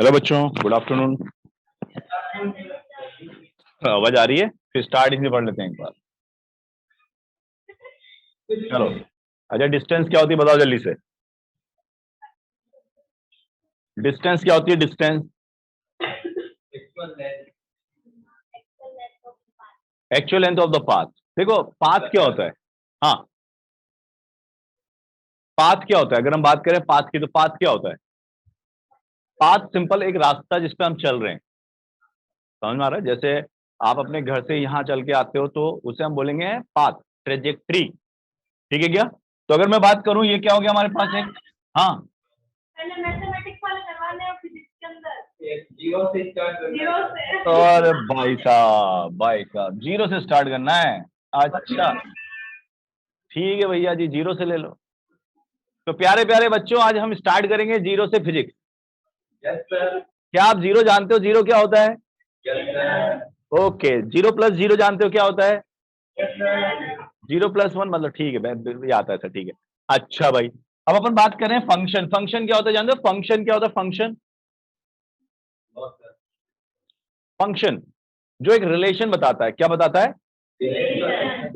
Hello बच्चों, good afternoon. आवाज आ रही है? फिर स्टार्ट इसी पढ़ लेते हैं एक बार। चलो, अच्छा डिस्टेंस क्या होती है बताओ जल्दी से। डिस्टेंस क्या होती है? Distance actual length of the path. देखो पाथ क्या होता है? हाँ, पाथ क्या होता है? अगर हम बात करें पाथ की तो पाथ क्या होता है? पाथ सिंपल एक रास्ता जिस पे हम चल रहे हैं। समझ में आ रहा है? जैसे आप अपने घर से यहाँ चल के आते हो तो उसे हम बोलेंगे पाथ, ट्रेजेक्ट्री। ठीक है क्या? तो अगर मैं बात करूं, ये क्या हो गया हमारे पास एक, हाँ पहले मैथमेटिक्स वाले करवाने हैं फिजिक्स के अंदर जीरो से और भाई साहब जीरो से स्टार्ट करना है। अच्छा ठीक है भैया जी, जीरो से ले लो। तो प्यारे प्यारे बच्चों, आज हम स्टार्ट करेंगे जीरो से फिजिक्स। Yes sir. क्या आप जीरो जानते हो? जीरो क्या होता है? Yes sir. Okay, zero plus zero जानते हो क्या होता है? Yes sir. Zero plus one मतलब, ठीक है ये आता है सर, ठीक है। अच्छा भाई, अब अपन बात करें फंक्शन। फंक्शन क्या होता है जानते हो? फंक्शन क्या होता है? फंक्शन फंक्शन जो एक रिलेशन बताता है। क्या बताता है?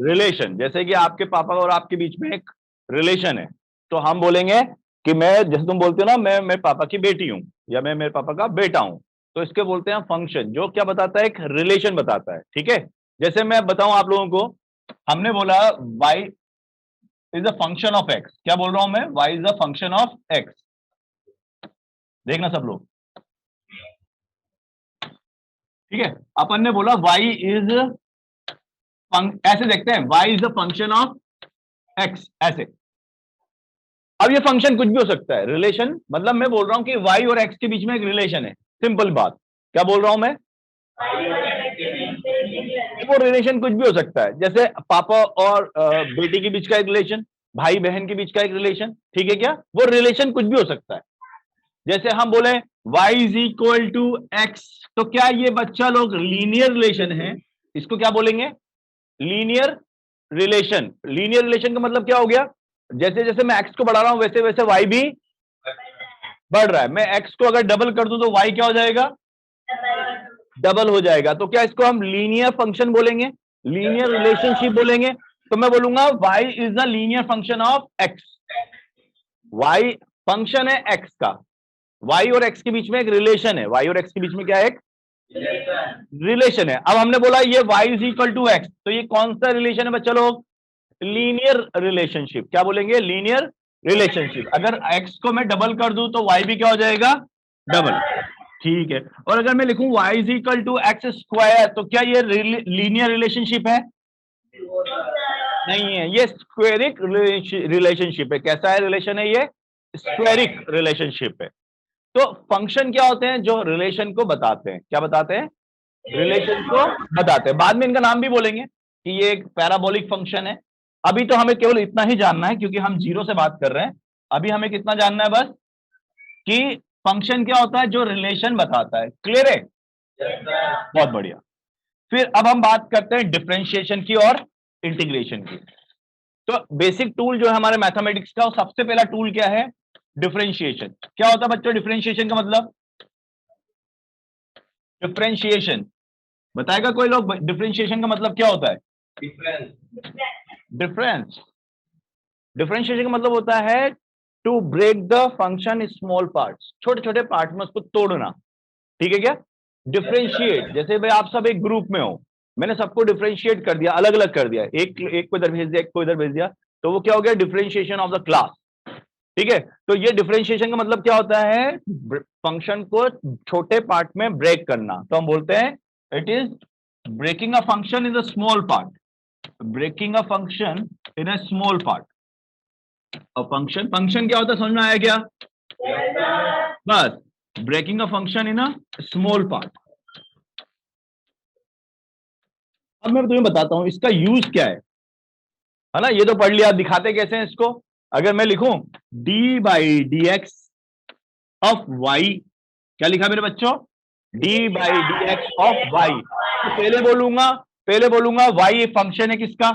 रिलेशन। जैसे कि आपके पापा और आपके बीच में एक रिलेशन है, तो हम बोलेंगे कि मैं, जैसे तुम बोलते हो ना, मैं मेरे पापा की बेटी हूं या मैं मेरे पापा का बेटा हूं, तो इसके बोलते हैं फंक्शन, जो क्या बताता है? एक रिलेशन बताता है। ठीक है, जैसे मैं बताऊं आप लोगों को, हमने बोला y is a function of x। क्या बोल रहा हूं मैं? y is a function of x। देखना सब लोग, ठीक है। अपन ने बोला y इज, ऐसे देखते हैं, y is a function of x, ऐसे। अब ये फंक्शन कुछ भी हो सकता है। रिलेशन मतलब मैं बोल रहा हूं कि y और x के बीच में एक रिलेशन है। सिंपल बात। क्या बोल रहा हूं मैं? वो रिलेशन कुछ भी हो सकता है, जैसे पापा और बेटी के बीच का एक रिलेशन, भाई बहन के बीच का एक रिलेशन। ठीक है क्या? वो रिलेशन कुछ भी हो सकता है। जैसे हम बोले y is equal to x, तो क्या ये बच्चा लोग लीनियर रिलेशन है? इसको क्या बोलेंगे? Linear relation. लीनियर रिलेशन का मतलब क्या हो गया? जैसे जैसे मैं एक्स को बढ़ा रहा हूं वैसे वैसे वाई भी बढ़ रहा है। मैं एक्स को अगर डबल कर दूं तो वाई क्या हो जाएगा? डबल हो जाएगा। तो क्या इसको हम लीनियर फंक्शन बोलेंगे? लीनियर रिलेशनशिप बोलेंगे? तो मैं बोलूंगा y is the linear function of x. Y function है एक्स का, वाई और एक्स के बीच में एक रिलेशन है। वाई और एक्स के बीच में क्या है? एक रिलेशन है। अब हमने बोला ये y is equal to x, तो ये कौन सा रिलेशन है बच्चा लोग? Linear relationship. क्या बोलेंगे? Linear relationship. अगर x को मैं डबल कर दूं तो y भी क्या हो जाएगा? डबल। ठीक है। और अगर मैं लिखूं y is equal to x square, तो क्या ये लीनियर रिलेशनशिप है? नहीं है, ये स्क्वेरिक रिलेशनशिप है। कैसा है रिलेशन है ये? स्क्वेरिक रिलेशनशिप है। तो फंक्शन क्या होते हैं? जो रिलेशन को बताते हैं। क्या बताते हैं? रिलेशन को बताते हैं। बाद में इनका नाम भी बोलेंगे कि ये एक पैराबोलिक फंक्शन है। अभी तो हमें केवल इतना ही जानना है, क्योंकि हम जीरो से बात कर रहे हैं। अभी हमें कितना जानना है बस, कि फंक्शन क्या होता है? जो रिलेशन बताता है। क्लियर है? बहुत बढ़िया। फिर अब हम बात करते हैं डिफरेंशिएशन की और इंटीग्रेशन की। तो बेसिक टूल जो है हमारे मैथमेटिक्स का, वो सबसे पहला टूल क्या है? डिफरेंशिएशन। क्या होता है बच्चों डिफरेंशिएशन का मतलब? डिफरेंशिएशन बताएगा कोई लोग? डिफरेंशिएशन का मतलब क्या होता है? डिफरेंस। डिफरेंशिएशन का मतलब होता है to break the function small parts, छोटे छोटे पार्ट में उसको तोड़ना। ठीक है क्या? डिफरेंशिएट, जैसे भाई आप सब एक ग्रुप में हो, मैंने सबको डिफरेंशिएट कर दिया, अलग अलग कर दिया, एक को इधर भेज दिया, एक को इधर भेज दिया, तो वो क्या हो गया? Differentiation of the class. ठीक है, तो ये डिफरेंशिएशन का मतलब क्या होता है? फंक्शन को छोटे पार्ट में ब्रेक करना। तो हम बोलते हैं it is breaking a function in a small part. Breaking a function in a small part. और फंक्शन, फंक्शन क्या होता है समझ में आया क्या? बस, breaking a function in a small part. अब मैं तुम्हें बताता हूं इसका यूज क्या है ना? ये तो पढ़ लिया, दिखाते कैसे हैं इसको। अगर मैं लिखूं d by d x of y, क्या लिखा मेरे बच्चों? D by d x of y. तो पहले बोलूंगा वाई एक फंक्शन है किसका?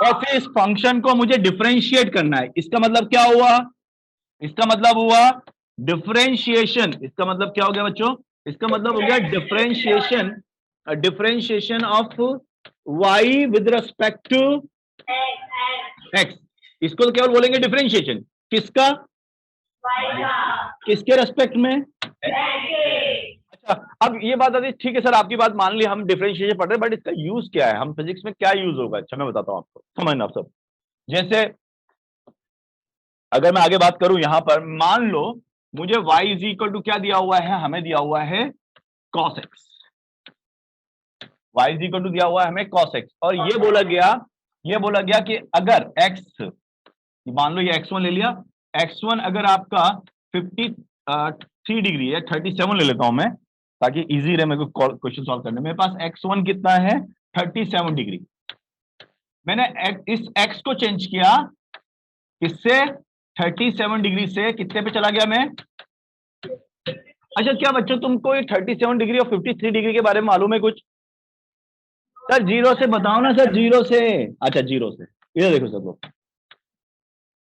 और फिर इस फंक्शन को मुझे डिफरेंशिएट करना है। इसका मतलब क्या हुआ? इसका मतलब हुआ डिफरेंशिएशन, इसका मतलब क्या हो गया बच्चों? इसका मतलब हो गया differentiation of y with respect to x। इसको तो केवल बोलेंगे डिफरेंशिएशन। किसका? किसके रेस्पेक्ट में? अच्छा, अब ये बात आती है, ठीक है सर आपकी बात मान ली, हम डिफरेंशिएशन पढ़ रहे हैं, बट इसका यूज क्या है? हम फिजिक्स में क्या यूज होगा? अच्छा मैं बताता हूं आपको, समझना आप सब। जैसे अगर मैं आगे बात करूं, यहां पर मान लो मुझे y इज इक्वल टू क्या दिया हुआ है? हमें दिया हुआ है cos x। y is equal to दिया हुआ है हमें cos x, और ये बोला गया कि अगर x, मान लो ये x1 ले लिया, x1 अगर आपका 53 डिग्री है, 37 ले लेता हूं मैं ताकि इजी रहे मेरे को क्वेश्चन सॉल्व करने में। मेरे पास x1 कितना है? 37 डिग्री। मैंने इस x को चेंज किया, इससे 37 डिग्री से कितने पे चला गया मैं? अच्छा क्या बच्चों तुमको ये 37 डिग्री और 53 डिग्री के बारे में मालूम है कुछ? सर जीरो से बताओ ना सर, जीरो से। अच्छा जीरो से, इधर देखो सब लोग,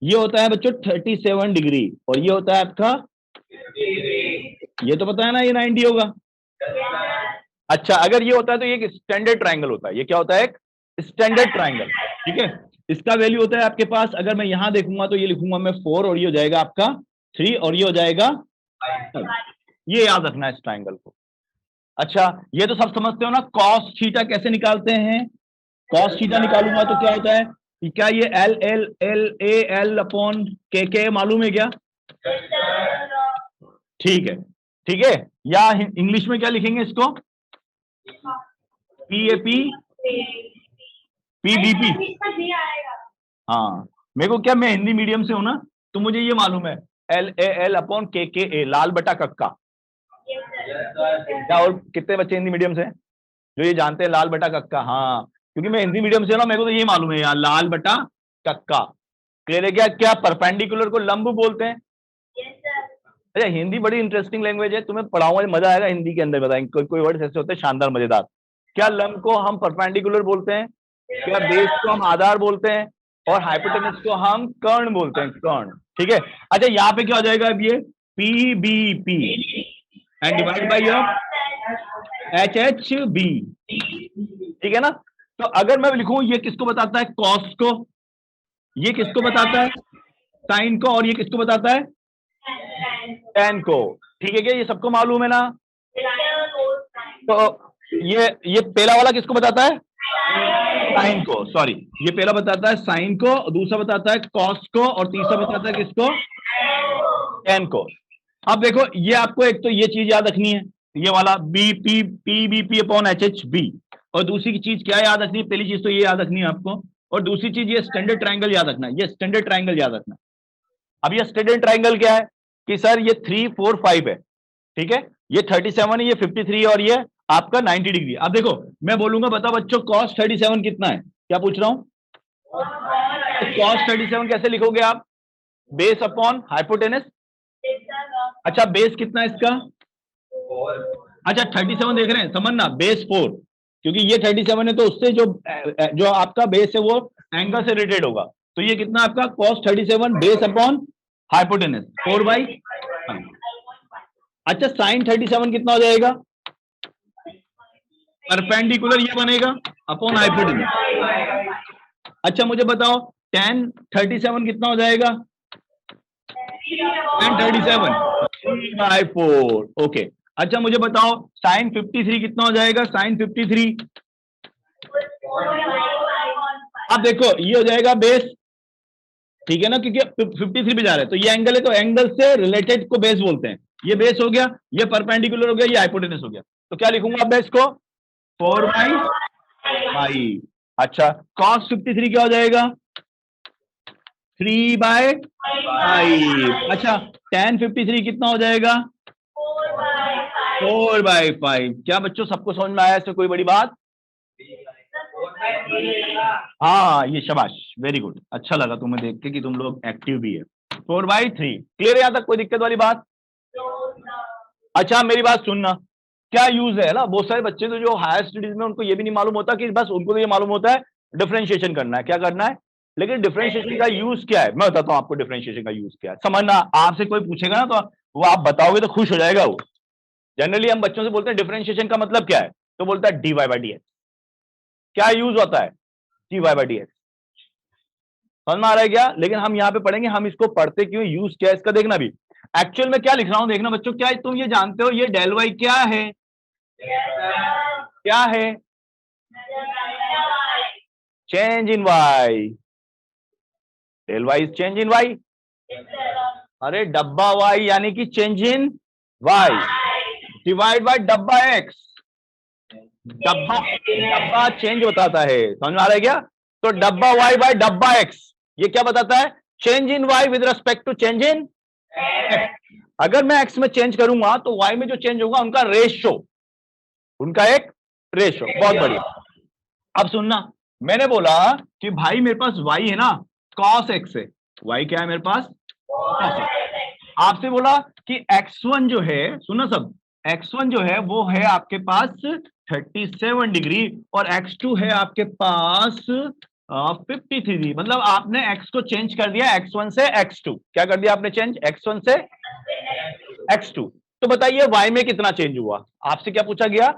ये होता है बच्चों 37 डिग्री और ये होता है आपका, ये तो पता है ना, ये 90 होगा। अच्छा अगर ये होता है तो ये एक स्टैंडर्ड ट्राइंगल होता है। ये क्या होता है? एक स्टैंडर्ड ट्राइंगल, ठीक है। इसका वैल्यू होता है आपके पास, अगर मैं यहां देखूंगा तो ये लिखूंगा मैं 4 और ये हो जाएगा आपका 3 और ये हो जाएगा 5। ये याद रखना है इस ट्राइंगल को। अच्छा ये तो सब समझते हो ना, कॉस थीटा कैसे निकालते हैं? कॉस थीटा निकालूंगा तो क्या होता है कि क्या ये L L L A L upon के मालूम है क्या? ठीक है, ठीक है। या इंग्लिश में क्या लिखेंगे इसको? P a p p b p. हाँ मेरे को क्या, मैं हिंदी मीडियम से हूं ना, तो मुझे ये मालूम है एल ए एल अपॉन के ए, लाल बटा कक्का। क्या और कितने बच्चे हिंदी मीडियम से जो ये जानते हैं लाल बटा कक्का? हाँ क्योंकि मैं हिंदी मीडियम से हूं ना, मेरे को तो ये मालूम है यार, लाल बटा कक्का। क्लियर है क्या? क्या परपेंडिकुलर को लंब बोलते हैं? अच्छा हिंदी बड़ी इंटरेस्टिंग लैंग्वेज है, तुम्हें पढ़ाऊंगा मजा आएगा हिंदी के अंदर, बताएंगे कोई कोई वर्ड ऐसे होते हैं शानदार मजेदार। क्या लंब को हम परपेंडिकुलर बोलते हैं? क्या बेस को हम आधार बोलते हैं? और हाइपोटेनस को हम कर्ण बोलते हैं, कर्ण। ठीक है। अच्छा यहाँ पे क्या हो जाएगा अब? ये p b p and divide by your h h b, ठीक है ना। तो अगर मैं लिखूं ये किसको बताता है? कॉस को। ये किसको बताता है? साइन को। और ये किसको बताता है? टेन को। ठीक है क्या? ये सबको मालूम है ना? तो ये पहला वाला किसको बताता है? साइन को। सॉरी, ये पहला बताता है साइन को, दूसरा बताता है कॉस को, और तीसरा बताता है किसको? टेन को। अब देखो ये आपको एक तो ये चीज याद रखनी है, ये वाला b p p b p upon h h b. और दूसरी की चीज क्या याद रखनी है? पहली चीज तो ये याद रखनी है आपको, और दूसरी चीज ये स्टैंडर्ड ट्राइंगल याद रखना है। ये स्टैंडर्ड ट्राइंगल याद रखना। अब ये स्टैंडर्ड ट्राइंगल क्या है कि सर ये 3 4 5 है, ठीक है। ये 37 है, ये 53 और ये आपका 90 डिग्री। अब देखो मैं बोलूंगा बताओ बच्चों cos 37 कितना है? क्या पूछ रहा हूं? cos 37 कैसे लिखोगे आप? Base upon hypotenuse. अच्छा बेस कितना है इसका? अच्छा 37 देख रहे हैं, समझना बेस 4, क्योंकि ये 37 है तो उससे जो आपका बेस है वो एंगल से रिलेटेड होगा। तो ये कितना आपका? cos 37 base upon hypotenuse 4/। अच्छा साइन 37 कितना हो जाएगा? परपेंडिकुलर ये बनेगा अपॉन हाइपोटेनस। अच्छा मुझे बताओ tan 37 कितना हो जाएगा? tan 37 3/4। ओके। अच्छा मुझे बताओ साइन 53 कितना हो जाएगा? साइन 53, अब देखो ये हो जाएगा बेस, ठीक है ना, क्योंकि 53 पे जा रहे हैं तो ये एंगल है, तो एंगल से रिलेटेड को बेस बोलते हैं। ये बेस हो गया, ये परपेंडिकुलर हो गया, ये हाइपोटेनस हो गया। तो क्या लिखूंगा बेस को? 4/5। अच्छा cos 53 क्या हो जाएगा? 3/5। अच्छा tan 53 कितना हो जाएगा? 4/5। क्या बच्चों सबको समझ में आया? इसमें कोई बड़ी बात? हाँ ये शाबाश, वेरी गुड। अच्छा लगा तुम्हें देख के कि तुम लोग एक्टिव भी है। 4/3 क्लियर है? यहां तक कोई दिक्कत वाली बात? अच्छा मेरी बात सुनना, क्या यूज है ना, बहुत सारे बच्चे तो जो हायर स्टडीज में उनको ये भी नहीं मालूम होता कि बस उनको तो ये मालूम होता है डिफरेंशिएशन करना है, क्या करना है, लेकिन डिफरेंशिएशन का यूज क्या है? मैं बताता हूं आपको डिफरेंशिएशन का यूज क्या है, समझना। आपसे कोई पूछेगा ना तो वो आप बताओगे तो खुश हो जाएगा वो। जनरली हम बच्चों से बोलते हैं डिफरेंशिएशन का मतलब क्या है, तो बोलता है dy बाई डी एक्स। क्या यूज होता है, dy बाई डी एक्स। समझ में आ रहा है क्या? लेकिन हम यहाँ पे पढ़ेंगे हम इसको पढ़ते क्यों, यूज क्या है इसका देखना भी। एक्चुअल में क्या लिख रहा हूं देखना बच्चों, क्या तुम ये जानते हो ये डेल वाई क्या है? क्या है? Change in y. Del y is change in y. अरे डब्बा वाई यानी कि change in y divide by डब्बा एक्स। डब्बा चेंज बताता है, समझ में आ रहा है क्या? तो डब्बा वाई बाय डब्बा एक्स ये क्या बताता है, change in y with respect to change in x. अगर मैं एक्स में चेंज करूंगा तो वाई में जो चेंज होगा उनका रेशो, उनका एक रेशो। बहुत बढ़िया। अब सुनना, मैंने बोला कि भाई मेरे पास y है ना cos x है, y क्या है मेरे पास cos x। आपसे बोला कि x1 जो है, सुनना सब, x1 जो है वो है आपके पास 37 डिग्री और x2 है आपके पास 53, मतलब आपने x को चेंज कर दिया x1 से x2। क्या कर दिया आपने चेंज, x1 से x2। तो बताइए y में कितना चेंज हुआ, आपसे क्या पूछा गया,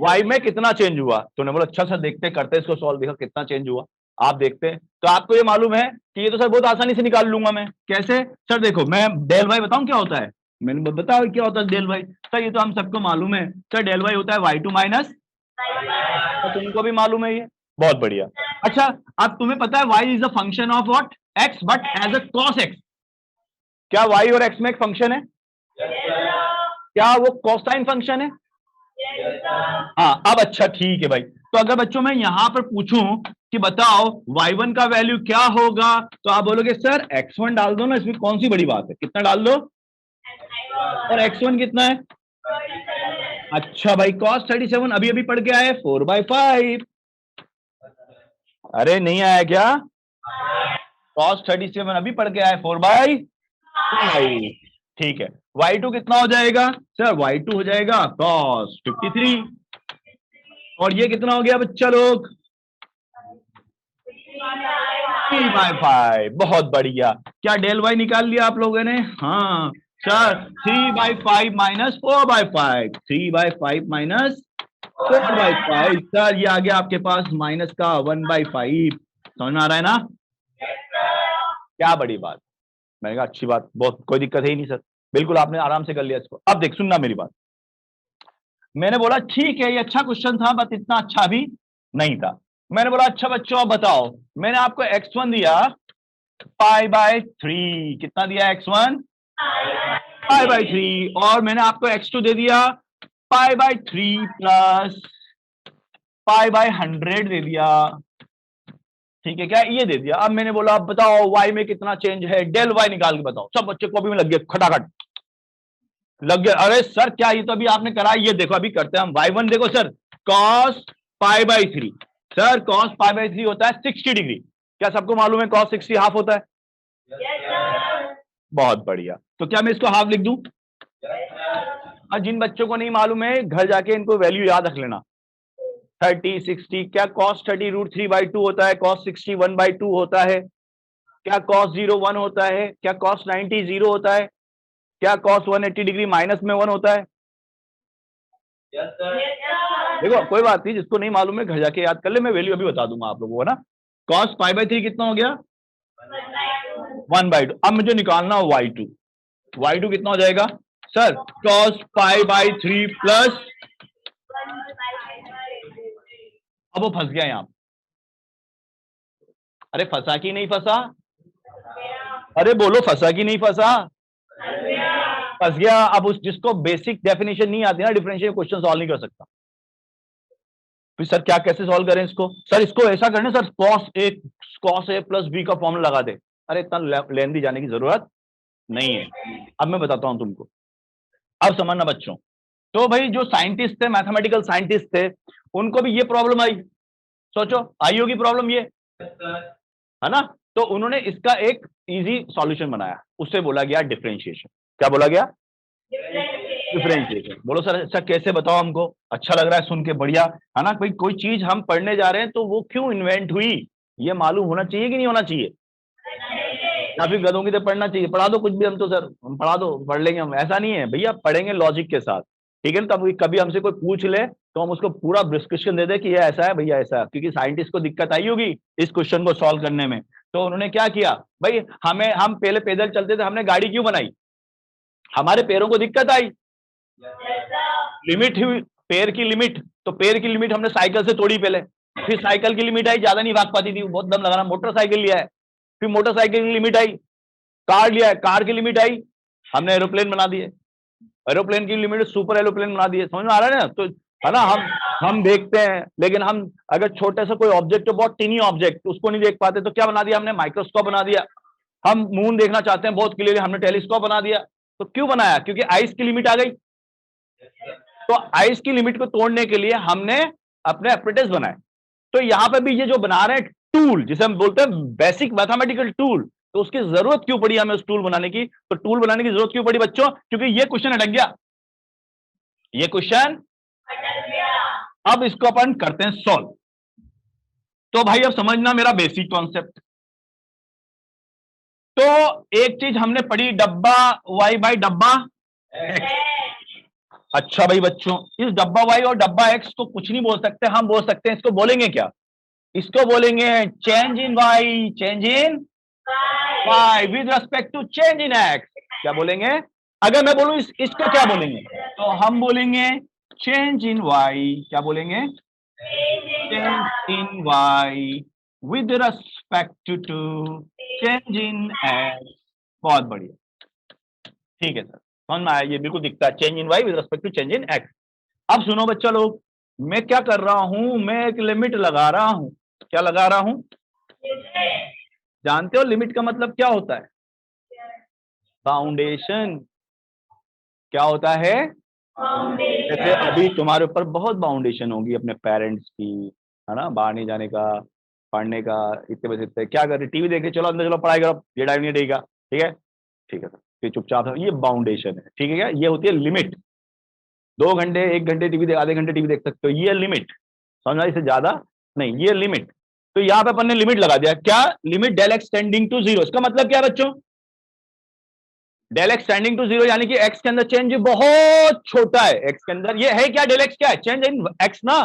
y में कितना चेंज हुआ। तो ने बोला अच्छा सर देखते करते इसको सॉल्व, देखा कितना चेंज हुआ। आप देखते हैं तो आपको ये मालूम है कि ये तो सर बहुत आसानी से निकाल लूंगा मैं। कैसे सर, देखो मैं डेल वाई बताऊं क्या होता है, मैंने बताया क्या होता है डेल वाई। सर ये तो हम सबको मालूम है सर, डेल वाई होता है y2 माइनस, तो तुमको भी मालूम है ये, बहुत बढ़िया। अच्छा अब तुम्हें पता है y is a function of what, x, but as a cos x। क्या y और x में एक फंक्शन है? क्या वो कोसाइन फंक्शन है? हाँ अब अच्छा ठीक है भाई। तो अगर बच्चों मैं यहां पर पूछूं कि बताओ y1 का वैल्यू क्या होगा, तो आप बोलोगे सर x1 डाल दो ना, इसमें कौन सी बड़ी बात है, कितना डाल दो, और x1 कितना है? अच्छा भाई cos 37 अभी अभी पढ़ के आए 4/5। अरे नहीं आया क्या, cos 37 अभी पढ़ के आए 4/5। ठीक है, y2 कितना हो जाएगा सर, y2 हो जाएगा cos 53, और ये कितना हो गया बच्चा लोग 3/5। बहुत बढ़िया। क्या डेल वाई निकाल लिया आप लोगों ने? हाँ सर 3/5 माइनस 4/5, 3/5 माइनस 4/5। सर ये आ गया आपके पास माइनस का 1/5। समझ में आ रहा है ना? क्या बड़ी बात, मैंने कहा अच्छी बात, बहुत कोई दिक्कत है ही नहीं सर, बिल्कुल आपने आराम से कर लिया इसको। अब देख सुनना मेरी बात, मैंने बोला ठीक है ये अच्छा क्वेश्चन था बट इतना अच्छा भी नहीं था। मैंने बोला अच्छा बच्चों अब बताओ, मैंने आपको x1 दिया π/3, कितना दिया x1 π/3, और मैंने आपको x2 दे दिया π/3 प्लस π/100 दे दिया, ठीक है क्या, ये दे दिया। अब मैंने बोला अब बताओ y में कितना चेंज है, डेल y निकाल के बताओ। सब बच्चे कॉपी में लग गए, खटाखट लग गया। अरे सर क्या, ये तो अभी आपने करा, ये देखो अभी करते हैं हम। y1 देखो सर cos π/3, सर cos π/3 होता है 60 डिग्री। क्या सबको मालूम है cos 60 हाफ होता है? बहुत बढ़िया। तो क्या मैं इसको हाफ लिख दूं? और जिन बच्चों को नहीं मालूम है घर जाके इनको वैल्यू याद रख लेना। 30 60, क्या cos 30 √3/2 होता है, cos 60 1/2 होता है, क्या cos 0 1 होता है, क्या cos 90 0 होता है, क्या cos 180 डिग्री माइनस में 1 होता है। देखो कोई बात नहीं, जिसको नहीं मालूम है घर जाके याद कर ले, मैं वैल्यू अभी बता दूंगा आप लोगों को ना। cos π/3 कितना हो गया 1/2। अब मुझे निकालना हो y2, y2 कितना हो जाएगा सर cos π/3 प्लस, अब वो फंस गया यहां। अरे फंसा कि नहीं फंसा, अरे बोलो फंसा कि नहीं फंसा, फंस गया। अब उस जिसको बेसिक डेफिनेशन नहीं आती ना डिफरेंशियल, क्वेश्चन सॉल्व नहीं कर सकता। फिर सर क्या कैसे सॉल्व करें इसको, सर इसको ऐसा करने sir cos a plus b का फॉर्मूला लगा दे। अरे इतना लेंदी जाने की जरूरत नहीं है, अब मैं बताता हूं तुमको, अब समझना बच्चों। तो भाई जो साइंटिस्ट थे, मैथमेटिकल साइंटिस्ट थे, उनको भी ये प्रॉब्लम आई, सोचो आई होगी प्रॉब्लम ये, है ना? तो उन्होंने इसका एक इजी सॉल्यूशन बनाया, उससे बोला गया डिफरेंशिएशन। क्या बोला गया? डिफरेंशिएशन। बोलो सर अच्छा कैसे, बताओ हमको, अच्छा लग रहा है सुन के, बढ़िया है ना। कोई चीज हम पढ़ने जा रहे हैं तो वो क्यों इन्वेंट हुई ये मालूम होना चाहिए कि नहीं होना चाहिए? या फिर गधों की तरह पढ़ना चाहिए? पढ़ा दो कुछ भी, हम तो सर हम पढ़ा दो, पढ़ लेंगे हम, ऐसा नहीं है भैया, पढ़ेंगे लॉजिक के साथ, ठीक है ना? तब कभी हमसे कोई पूछ ले तो हम उसको पूरा प्रिस्क्रिप्शन दे दे कि ये ऐसा है भैया, ऐसा है, क्योंकि साइंटिस्ट को दिक्कत आई होगी इस क्वेश्चन को सॉल्व करने में। तो उन्होंने क्या किया भाई, हम पहले पैदल चलते थे, हमने गाड़ी क्यों बनाई? हमारे पैरों को दिक्कत आई, लिमिट हुई पैर की लिमिट, तो पैर की लिमिट हमने साइकिल से तोड़ी पहले, फिर साइकिल की लिमिट आई, ज्यादा नहीं भाग पाती थी, बहुत दम लगाना, मोटरसाइकिल लिया है, फिर मोटरसाइकिल की लिमिट आई, कार लिया है, कार की लिमिट आई, हमने एरोप्लेन बना दिए, एरोप्लेन की लिमिट सुपर एरोप्लेन बना दिए। समझ में आ रहा है ना? तो है ना, हम देखते हैं, लेकिन हम अगर छोटे से कोई ऑब्जेक्ट, बहुत टिनी ऑब्जेक्ट, उसको नहीं देख पाते, तो क्या बना दिया हमने? माइक्रोस्कोप बना दिया। हम मून देखना चाहते हैं बहुत क्लियरली, हमने टेलीस्कोप बना दिया। तो क्यों बनाया? क्योंकि आइस की लिमिट आ गई। तो आइस की लिमिट को तोड़ने के लिए हमने अपने एप्रेटिस बनाए। तो यहां पे भी ये जो बना रहे हैं टूल, जिसे हम बोलते हैं बेसिक मैथमेटिकल टूल, तो उसकी जरूरत क्यों पड़ी हमें उस टूल बनाने की? तो टूल बनाने की जरूरत क्यों पड़ी बच्चों? क्योंकि ये क्वेश्चन अटक गया, ये क्वेश्चन अब इसको अपन करते हैं सॉल्व। तो भाई अब समझना मेरा बेसिक कॉन्सेप्ट। तो एक चीज हमने पढ़ी, डब्बा वाई बाई डब्बा एक्स। अच्छा भाई बच्चों, इस डब्बा वाई और डब्बा एक्स को कुछ नहीं बोल सकते, हम बोल सकते हैं, इसको बोलेंगे क्या? इसको बोलेंगे change in y, change in y with respect to change in x. क्या बोलेंगे? अगर मैं बोलूं इसको क्या बोलेंगे? तो हम बोलेंगे चेंज इन वाई। क्या बोलेंगे? Change in y with respect to change in x. बहुत बढ़िया, ठीक है सर, समझ में आया, ये बिल्कुल दिखता है, change in y with respect to change in x. अब सुनो बच्चा लोग, मैं क्या कर रहा हूं, मैं एक लिमिट लगा रहा हूं। क्या लगा रहा हूं? जानते हो लिमिट का मतलब क्या होता है? बाउंडेशन। क्या होता है? जैसे अभी तुम्हारे ऊपर बहुत बाउंडेशन होगी अपने पेरेंट्स की, है ना, बाहर नहीं जाने का, पढ़ने का, इतने बजे इतने, क्या कर रहे, टीवी देख रहे, चलो अंदर चलो पढ़ाई करो, ये टाइम नहीं देगा, ठीक है, ठीक है सर, फिर चुपचाप, ये बाउंडेशन है, ठीक है क्या? ये होती है लिमिट। 2 घंटे 1 घंटे टीवी आधे घंटे टीवी देख सकते हो, ये लिमिट, समझा? इससे ज्यादा नहीं, ये लिमिट। तो यहां पे अपन ने लिमिट लगा दिया, क्या? Limit del x tending to zero. इसका मतलब क्या बच्चों? Del x tending to zero, यानी कि एक्स के अंदर चेंज बहुत छोटा है, एक्स के अंदर ये है क्या? डेल एक्स क्या है? चेंज इन एक्स ना।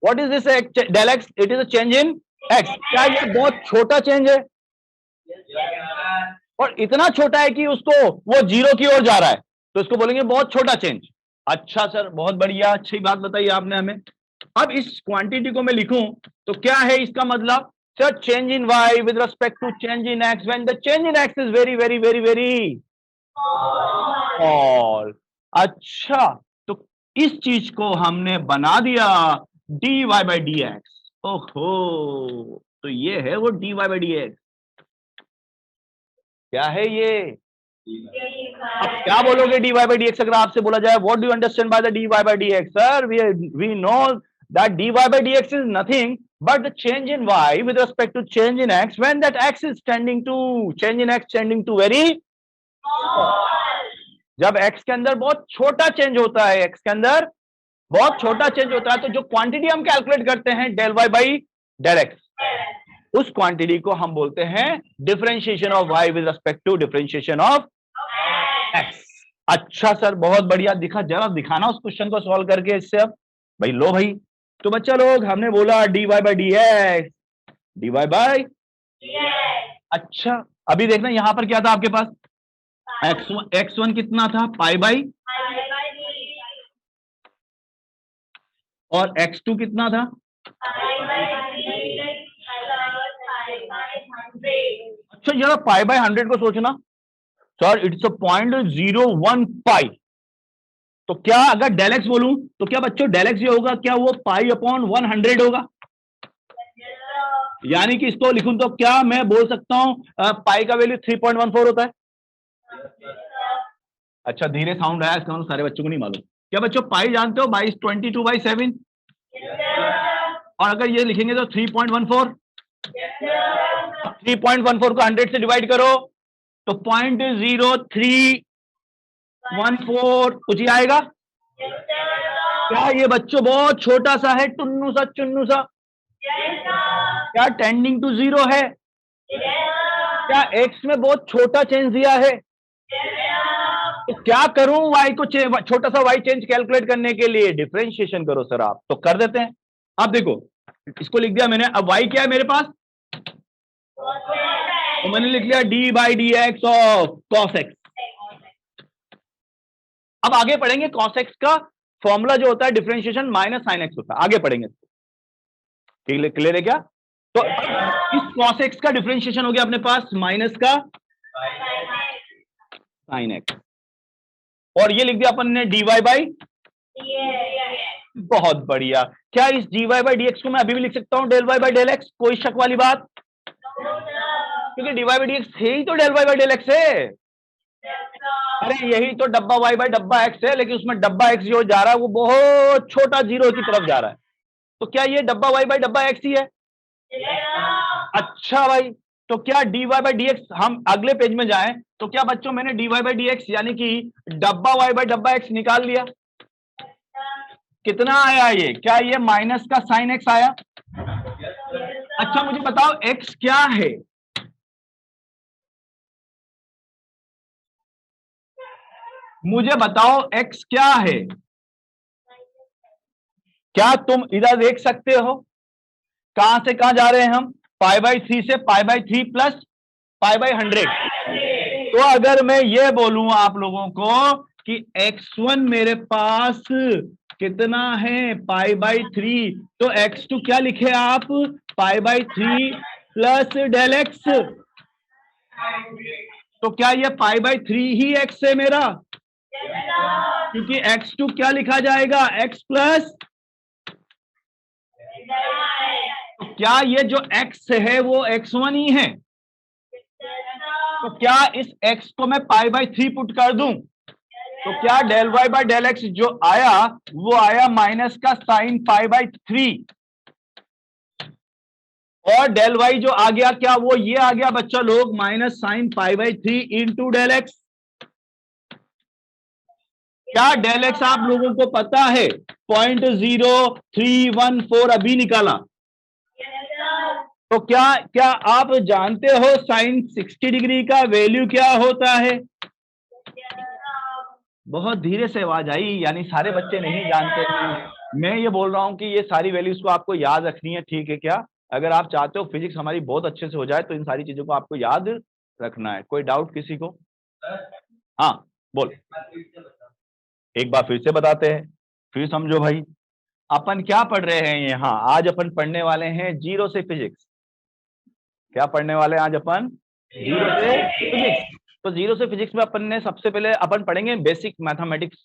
What is this del x? It is a change in x. क्या ये बहुत छोटा चेंज है? और इतना छोटा है कि उसको वो जीरो की ओर जा रहा है, तो इसको बोलेंगे बहुत छोटा चेंज। अच्छा सर, बहुत बढ़िया, अच्छी बात बताई आपने हमें। अब इस क्वांटिटी को मैं लिखूं तो क्या है इसका मतलब? Sir change in y with respect to change in x when the change in x is very very very very small. अच्छा, तो इस चीज को हमने बना दिया d y by d x. ओहो, तो ये है वो d y by d x. क्या है ये? अब क्या बोलोगे d y by d x अगर आपसे बोला जाए what do you understand by the D y by d x? Sir we know that d y by d x is nothing but the change in y with respect to change in x when that x is tending to change in x tending to very small। जब x के अंदर बहुत छोटा change होता है, x के अंदर बहुत छोटा चेंज होता है, तो जो क्वांटिटी हम कैलकुलेट करते हैं del y by del x, उस क्वांटिटी को हम बोलते हैं differentiation of y with respect to differentiation of x। अच्छा सर, बहुत बढ़िया, दिखा, जरा दिखाना उस क्वेश्चन को सॉल्व करके इससे। अब भाई लो भाई, तो बच्चा लोग हमने बोला d y by d x, d y by. अच्छा, अभी देखना यहां पर क्या था आपके पास? x1 कितना था? पाई बाई, और x2 कितना था? अच्छा, जरा पाई बाई 100 को सोचना सर, इट्स अ 0.01 पाई। तो क्या अगर डेल एक्स बोलूं तो क्या बच्चों डेल एक्स ये होगा, क्या वो पाई अपॉन 100 होगा? यानी कि इसको लिखूं तो क्या मैं बोल सकता हूं पाई का वैल्यू 3.14 होता है? अच्छा, धीरे साउंड आया, इसका मतलब सारे बच्चों को नहीं मालूम। क्या बच्चों पाई जानते हो? 22/7। और अगर ये लिखेंगे तो 3.14। 3.14 को 100 से डिवाइड करो तो 0.0314 कुछ ही आएगा। क्या ये बच्चों बहुत छोटा सा है, टुन्नू सा, चुन्नू सा? क्या टेंडिंग टू जीरो है? क्या x में बहुत छोटा चेंज दिया है? तो क्या करूं y को छोटा सा y चेंज कैलकुलेट करने के लिए? डिफरेंशिएशन करो सर आप। तो कर देते हैं। अब देखो, इसको लिख दिया मैंने। अब y क्या है मेरे पास? तो मैंने लिख लिया D by d x of cos x. अब आगे पढ़ेंगे कॉस एक्स का फॉर्मूला जो होता है डिफरेंशिएशन माइनस साइन एक्स होता है, आगे पढ़ेंगे। क्लियर है क्या? तो इस कॉस एक्स का डिफरेंशिएशन हो गया अपने पास माइनस का साइन एक्स, और ये लिख दिया अपन ने डी वाई बाई। बहुत बढ़िया। क्या इस d y by d x को मैं अभी भी लिख सकता हूं del y by del x? कोई शक वाली बात? क्योंकि d y by d x है ही तो del y by del x है। अरे यही तो डब्बा वाई बाई डब्बा एक्स है, लेकिन उसमें डब्बा एक्स जो जा रहा है वो बहुत छोटा जीरो की तरफ जा रहा है। तो क्या ये डब्बा वाई बाई डब्बा एक्स ही है? अच्छा भाई, तो क्या d y by d x, हम अगले पेज में जाएं तो क्या बच्चों मैंने d y by d x यानी कि डब्बा वाई बाई डब्बा एक्स निकाल लिया। कितना आया ये? क्या ये माइनस का साइन एक्स आया? अच्छा मुझे बताओ एक्स क्या है? मुझे बताओ एक्स क्या है? क्या तुम इधर देख सकते हो? कहां से कहां जा रहे हैं हम? पाई बाई 3 से पाई बाई 3 प्लस पाई बाई 100। तो अगर मैं ये बोलूं आप लोगों को कि x1 मेरे पास कितना है? पाई बाई 3, तो x2 क्या लिखे आप? Pi by 3 plus del x. तो क्या ये पाई बाई 3 ही x है मेरा? क्योंकि x2 क्या लिखा जाएगा? x plus. तो क्या ये जो x है वो x1 ही है? तो क्या इस x को मैं पाई बाई 3 पुट कर दूं तो क्या del y by del x जो आया वो आया माइनस का साइन पाई बाई 3, और डेल वाई जो आ गया क्या वो ये आ गया बच्चा लोग minus sine pi by 3 into del x. क्या डेल एक्स आप लोगों को पता है? 0.0314 अभी निकाला। तो क्या आप जानते हो साइन 60 डिग्री का वैल्यू क्या होता है? बहुत धीरे से आवाज आई, यानी सारे बच्चे नहीं जानते हैं। मैं ये बोल रहा हूं कि ये सारी वैल्यूज को आपको याद रखनी है, ठीक है क्या? अगर आप चाहते हो फिजिक्स हमारी बहुत अच्छे से हो जाए तो इन सारी चीजों को आपको याद रखना है। कोई डाउट किसी को? हाँ बोल। एक बार फिर से बताते हैं, फिर समझो भाई। अपन क्या पढ़ रहे हैं यहाँ? आज अपन पढ़ने वाले हैं जीरो से फिजिक्स। क्या पढ़ने वाले हैं आज अपन? जीरो से फिजिक्स। तो जीरो से फिजिक्स में अपन ने सबसे पहले अपन पढ़ेंगे बेसिक मैथमेटिक्स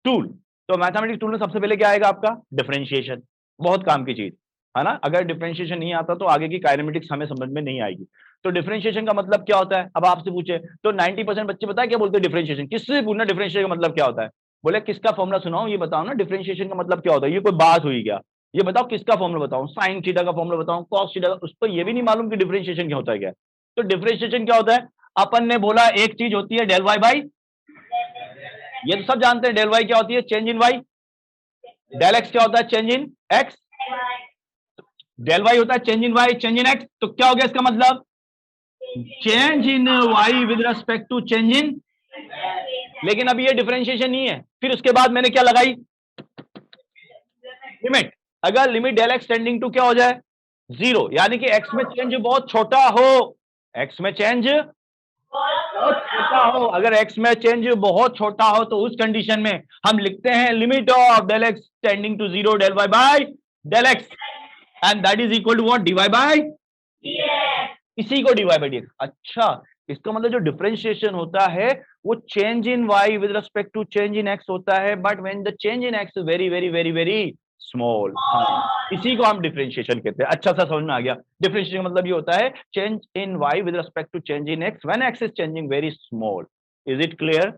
टूल। तो मैथमेटिक्स टूल में सबसे पहले क्या आएगा आपका? डिफरेंशिएशन। बहुत काम की चीज है ना। अगर डिफरेंशिएशन नहीं आता तो आगे की काइनेमेटिक्स हमें समझ में नहीं आएगी। तो डिफरेंशिएशन का मतलब क्या होता है? अब आपसे पूछे तो 90% बच्चे बताए क्या बोलते हैं डिफरेंशिएशन। किससे पूछना डिफरेंशिएशन का मतलब क्या होता है? बोले किसका फॉर्मूला सुनाओ, ये बताओ ना डिफरेंशिएशन का मतलब क्या होता है। ये कोई बात हुई क्या? ये बताओ किसका फॉर्मूला बताऊं? साइन थीटा का फॉर्मूला बताऊं? कॉस थीटा का? उसको ये भी नहीं मालूम कि डिफरेंशिएशन क्या होता है क्या? तो डिफरेंशिएशन क्या होता है? अपन ने बोला एक चीज होती है डेल वाई बाई, ये तो सब जानते हैं। डेल वाई क्या होती है? Change in y. Del x क्या होता है? Change in x. Del y होता है change in y, change in x. तो क्या हो गया इसका मतलब? Change in y with respect to change in. लेकिन अभी ये डिफरेंशिएशन नहीं है। फिर उसके बाद मैंने क्या लगाई? लिमिट। अगर limit del x tending to क्या हो जाए? 0, यानी कि एक्स में चेंज बहुत छोटा हो। एक्स में चेंज बहुत छोटा हो। अगर एक्स में चेंज बहुत छोटा हो तो उस कंडीशन में हम लिखते हैं limit of del x tending to 0 del y by del x, and that is equal to what? D y by. इसी को d y by d x. अच्छा, इसका मतलब जो डिफरेंशिएशन होता है वो change in y with respect to change in x होता है, but when the change in x very very very very small, इसी को हम डिफरेंशिएशन कहते हैं। अच्छा सा समझ में आ गया? डिफरेंशिएशन का मतलब ये होता है change in y with respect to change in x when x is changing very small. Is it clear?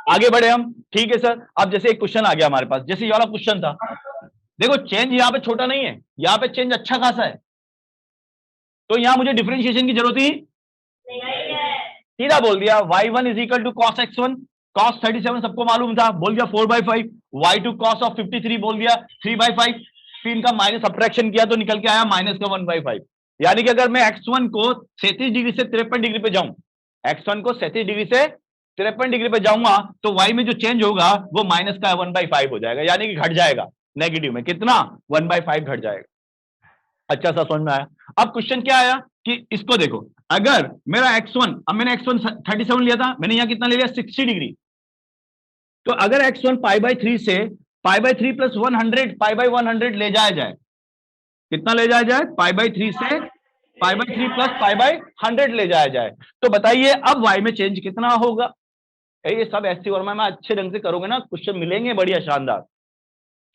आगे बढ़े हम। ठीक है सर। अब जैसे एक क्वेश्चन आ गया हमारे पास, जैसे ये वाला क्वेश्चन था। देखो चेंज यहाँ पे छोटा नहीं है, यहाँ पे चेंज अच्छा खासा है, तो यहां मुझे डिफरेंशिएशन की जरूरत ही सीधा बोल दिया y1 is equal to cos x1। cos 37 सबको मालूम था, बोल दिया 4/5। y2 cos ऑफ 53 बोल दिया 3/5। फिर इनका माइनस सब्ट्रैक्शन किया तो निकल के आया माइनस का 1/5। यानी कि अगर मैं x1 को 37 डिग्री से 53 डिग्री पे जाऊं, x1 को 37 डिग्री से 53 डिग्री पे जाऊंगा तो y में जो चेंज होगा वो माइनस का 1/5 हो जाएगा, यानी कि घट जाएगा नेगेटिव में, कितना 1/5 घट जाएगा। अच्छा सा समझ में आया। अब क्वेश्चन क्या आया कि इसको देखो, अगर मेरा x1, अब मैंने x1 37 लिया था, मैंने यहां कितना ले लिया 60 डिग्री, तो अगर x1 π/3 से π/3 प्लस 100 π/100 ले जाया जाए, कितना ले जाया जाए, π/3 से π/3 प्लस π/100 ले जाया जाए, तो बताइए अब y में चेंज कितना होगा। ये सब एससी वर्मा में अच्छे ढंग से करोगे ना, क्वेश्चन मिलेंगे बढ़िया शानदार।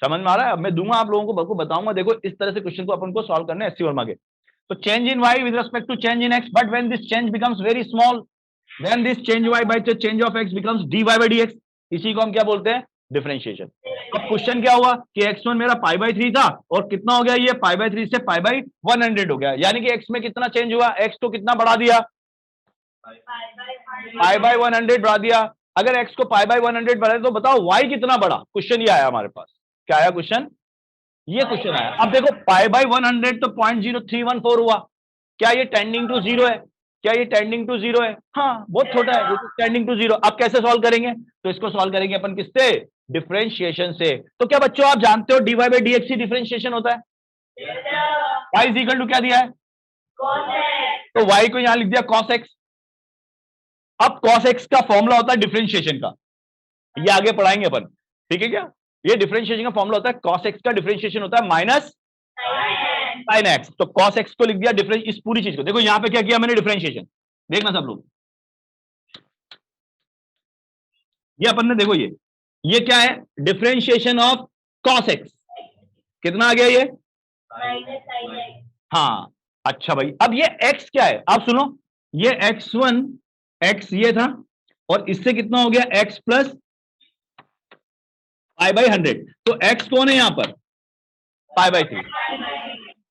समझ में आ रहा है? अब मैं दूंगा आप लोगों को बताऊंगा, देखो इस तरह से क्वेश्चन को अपन को सॉल्व करना है एससी वर्मा के। तो change in y with respect to change in x, but when this change becomes very small, when this change y by change of x becomes dy by dx, इसी को हम क्या बोलते हैं, डिफरेंशिएशन। अब क्वेश्चन क्या हुआ कि x1 मेरा π/3 था और कितना हो गया ये π/3 से π/100 हो गया, यानी कि x में कितना चेंज हुआ, x को कितना बढ़ा दिया, π/100 बढ़ा दिया। अगर x को π/100 बढ़ा तो बताओ y कितना बढ़ा, क्वेश्चन ये आया हमारे पास। क्या आया क्वेश्चन, ये क्वेश्चन आया। अब देखो π/100 तो 0.0314 हुआ, क्या ये टेंडिंग टू जीरो है, क्या ये टेंडिंग टू जीरो है, हाँ बहुत छोटा है, ये टेंडिंग टू जीरो। अब कैसे सॉल्व करेंगे, तो इसको सॉल्व करेंगे अपन किससे, डिफरेंशिएशन से। तो क्या बच्चों आप जानते हो dy by dx he differentiation होता है, y इज इक्वल टू क्या दिया है, तो y को यहां लिख दिया cos x। अब cos x का फॉर्मूला होता है डिफरेंशिएशन का, ये आगे पढ़ाएंगे अपन, ठीक है क्या, ये डिफरेंशिएशन का फॉर्मूला होता है, cos x का डिफरेंशिएशन होता है माइनस sin x। तो cos x को लिख दिया डिफरेंस, इस पूरी चीज को देखो यहां पे क्या किया मैंने, डिफरेंशिएशन, देखना सब लोग, ये अपन ने देखो ये क्या है, डिफरेंशिएशन ऑफ cos x, कितना आ गया ये, हाँ अच्छा भाई। अब ये x क्या है, आप सुनो, ये x1 x ये था और इससे कितना हो गया x प्लस π/100, तो x कौन है यहां पर, π/3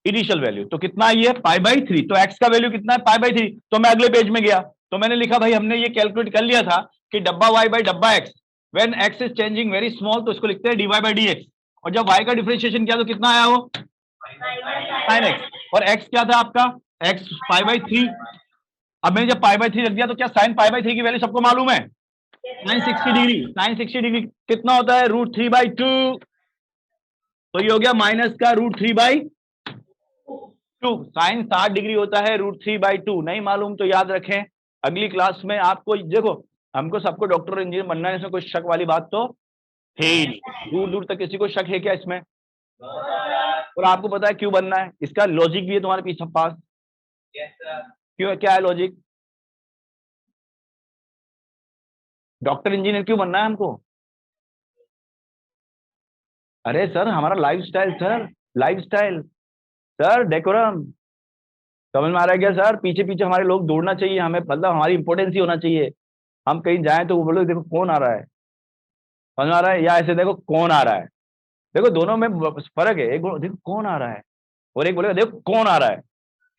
इनिशियल वैल्यू, तो कितना है ये π/3, तो x का वैल्यू कितना है π/3। तो मैं अगले पेज में गया तो मैंने लिखा भाई हमने ये कैलकुलेट कर लिया था कि डब्बा y बाई डब्बा x, when x is changing very small तो इसको लिखते हैं dy बाई dx, और जब y का डिफरेंशिएशन किया तो कितना आया वो sin x, और x क्या था आपका x π/3। अब मैंने जब π/3 रख दिया तो क्या sin π/3 की वैल्यू सबको मालूम है, sin 60 डिग्री, sin 60 डिग्री कितना होता है √3/2, तो ये हो गया माइनस का √3/2, sin 60 डिग्री होता है √3/2, नहीं मालूम तो याद रखें, अगली क्लास में आपको, देखो हमको सबको डॉक्टर इंजीनियर बनना है, इसमें कोई शक वाली बात तो है ही नहीं, दूर दूर तक किसी को शक है क्या इसमें, और आपको पता है क्यों बनना है, इसका लॉजिक भी है तुम्हारे पीछे पास, क्यों, क्या है लॉजिक, डॉक्टर इंजीनियर क्यों बनना है हमको, अरे सर हमारा lifestyle sir, lifestyle sir, decorum, समझ में आ रहा है क्या सर, पीछे पीछे हमारे लोग दौड़ना चाहिए, हमें मतलब हमारी इंपॉर्टेंस ही होना चाहिए, हम कहीं जाएं तो वो बोलो देखो कौन आ रहा है, समझ में आ रहा है, या ऐसे देखो कौन आ रहा है, देखो दोनों में फर्क है, एक देखो कौन आ रहा है और एक बोलेगा देखो कौन आ रहा है,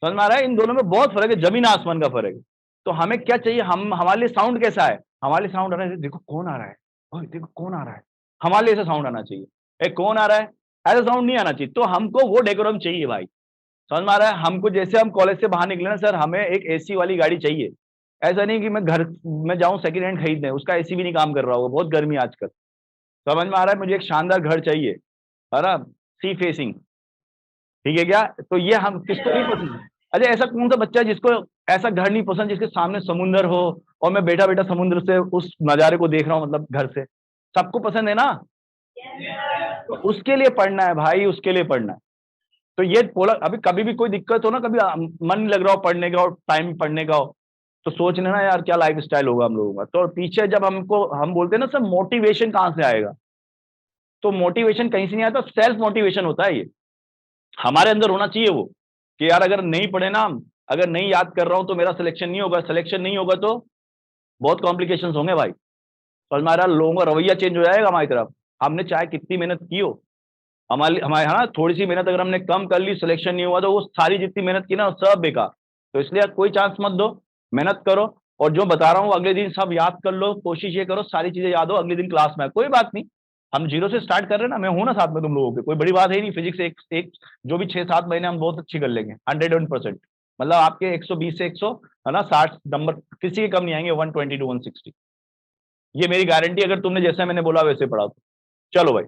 समझ में आ रहा है, इन दोनों में बहुत फर्क है, जमीन आसमान का फर्क है। तो हमें क्या चाहिए, हम हमारे लिए साउंड कैसा है, हमारे लिए साउंड आ रहा है देखो कौन आ रहा है, ओए देखो कौन आ रहा है, हमारे लिए ऐसा साउंड आना चाहिए, एक कौन आ रहा है ऐसा साउंड नहीं आना चाहिए, तो हमको वो डेकोरम चाहिए भाई, समझ में आ रहा है, हमको जैसे हम कॉलेज से बाहर निकले ना सर, हमें एक एसी वाली गाड़ी चाहिए, ऐसा नहीं कि मैं घर में जाऊं सेकंड हैंड खरीदने, उसका एसी भी नहीं काम कर रहा होगा, बहुत गर्मी आजकल, समझ में आ रहा है, मुझे एक शानदार घर चाहिए, है ना, सी फेसिंग, ठीक है क्या, तो ये हम किसको नहीं पसंद, अरे ऐसा कौन सा बच्चा है जिसको ऐसा घर नहीं पसंद जिसके सामने समुंदर हो और मैं बैठा बैठा समुद्र से उस नजारे को देख रहा हूँ, मतलब घर से, सबको पसंद है ना, तो उसके लिए पढ़ना है भाई, उसके लिए पढ़ना है। तो ये बोला, अभी कभी भी कोई दिक्कत हो ना, कभी मन नहीं लग रहा हो पढ़ने का और टाइम पढ़ने का हो, तो सोच लेना यार क्या लाइफ स्टाइल होगा हम लोगों का, तो पीछे जब हमको हम बोलते हैं ना सर मोटिवेशन कहाँ से आएगा, तो मोटिवेशन कहीं से नहीं आता, सेल्फ मोटिवेशन होता है, ये हमारे अंदर होना चाहिए वो, कि यार अगर नहीं पढ़े ना, अगर नहीं याद कर रहा हूं तो मेरा सिलेक्शन नहीं होगा, सिलेक्शन नहीं होगा तो बहुत कॉम्प्लिकेशंस होंगे भाई, और हमारा लोगों का रवैया चेंज हो जाएगा हमारी तरफ, हमने चाहे कितनी मेहनत की हो, हमारे हमारे हाँ थोड़ी सी मेहनत अगर हमने कम कर ली, सिलेक्शन नहीं हुआ तो वो सारी जितनी मेहनत की ना सब बेकार, तो इसलिए कोई चांस मत दो, मेहनत करो, और जो बता रहा हूँ अगले दिन सब याद कर लो, कोशिश ये करो सारी चीजें याद हो, अगले दिन क्लास में कोई बात नहीं, हम जीरो से स्टार्ट कर रहे हैं ना, मैं हूं ना साथ में तुम लोगों के, कोई बड़ी बात है नहीं। फिजिक्स एक जो भी 6-7 महीने हम बहुत अच्छी कर लेंगे 101%। मतलब आपके 120 से 100 है ना 60 नंबर किसी के कम नहीं आएंगे, 120 to 160, ये मेरी गारंटी, अगर तुमने जैसा मैंने बोला वैसे पढ़ा तो। चलो भाई,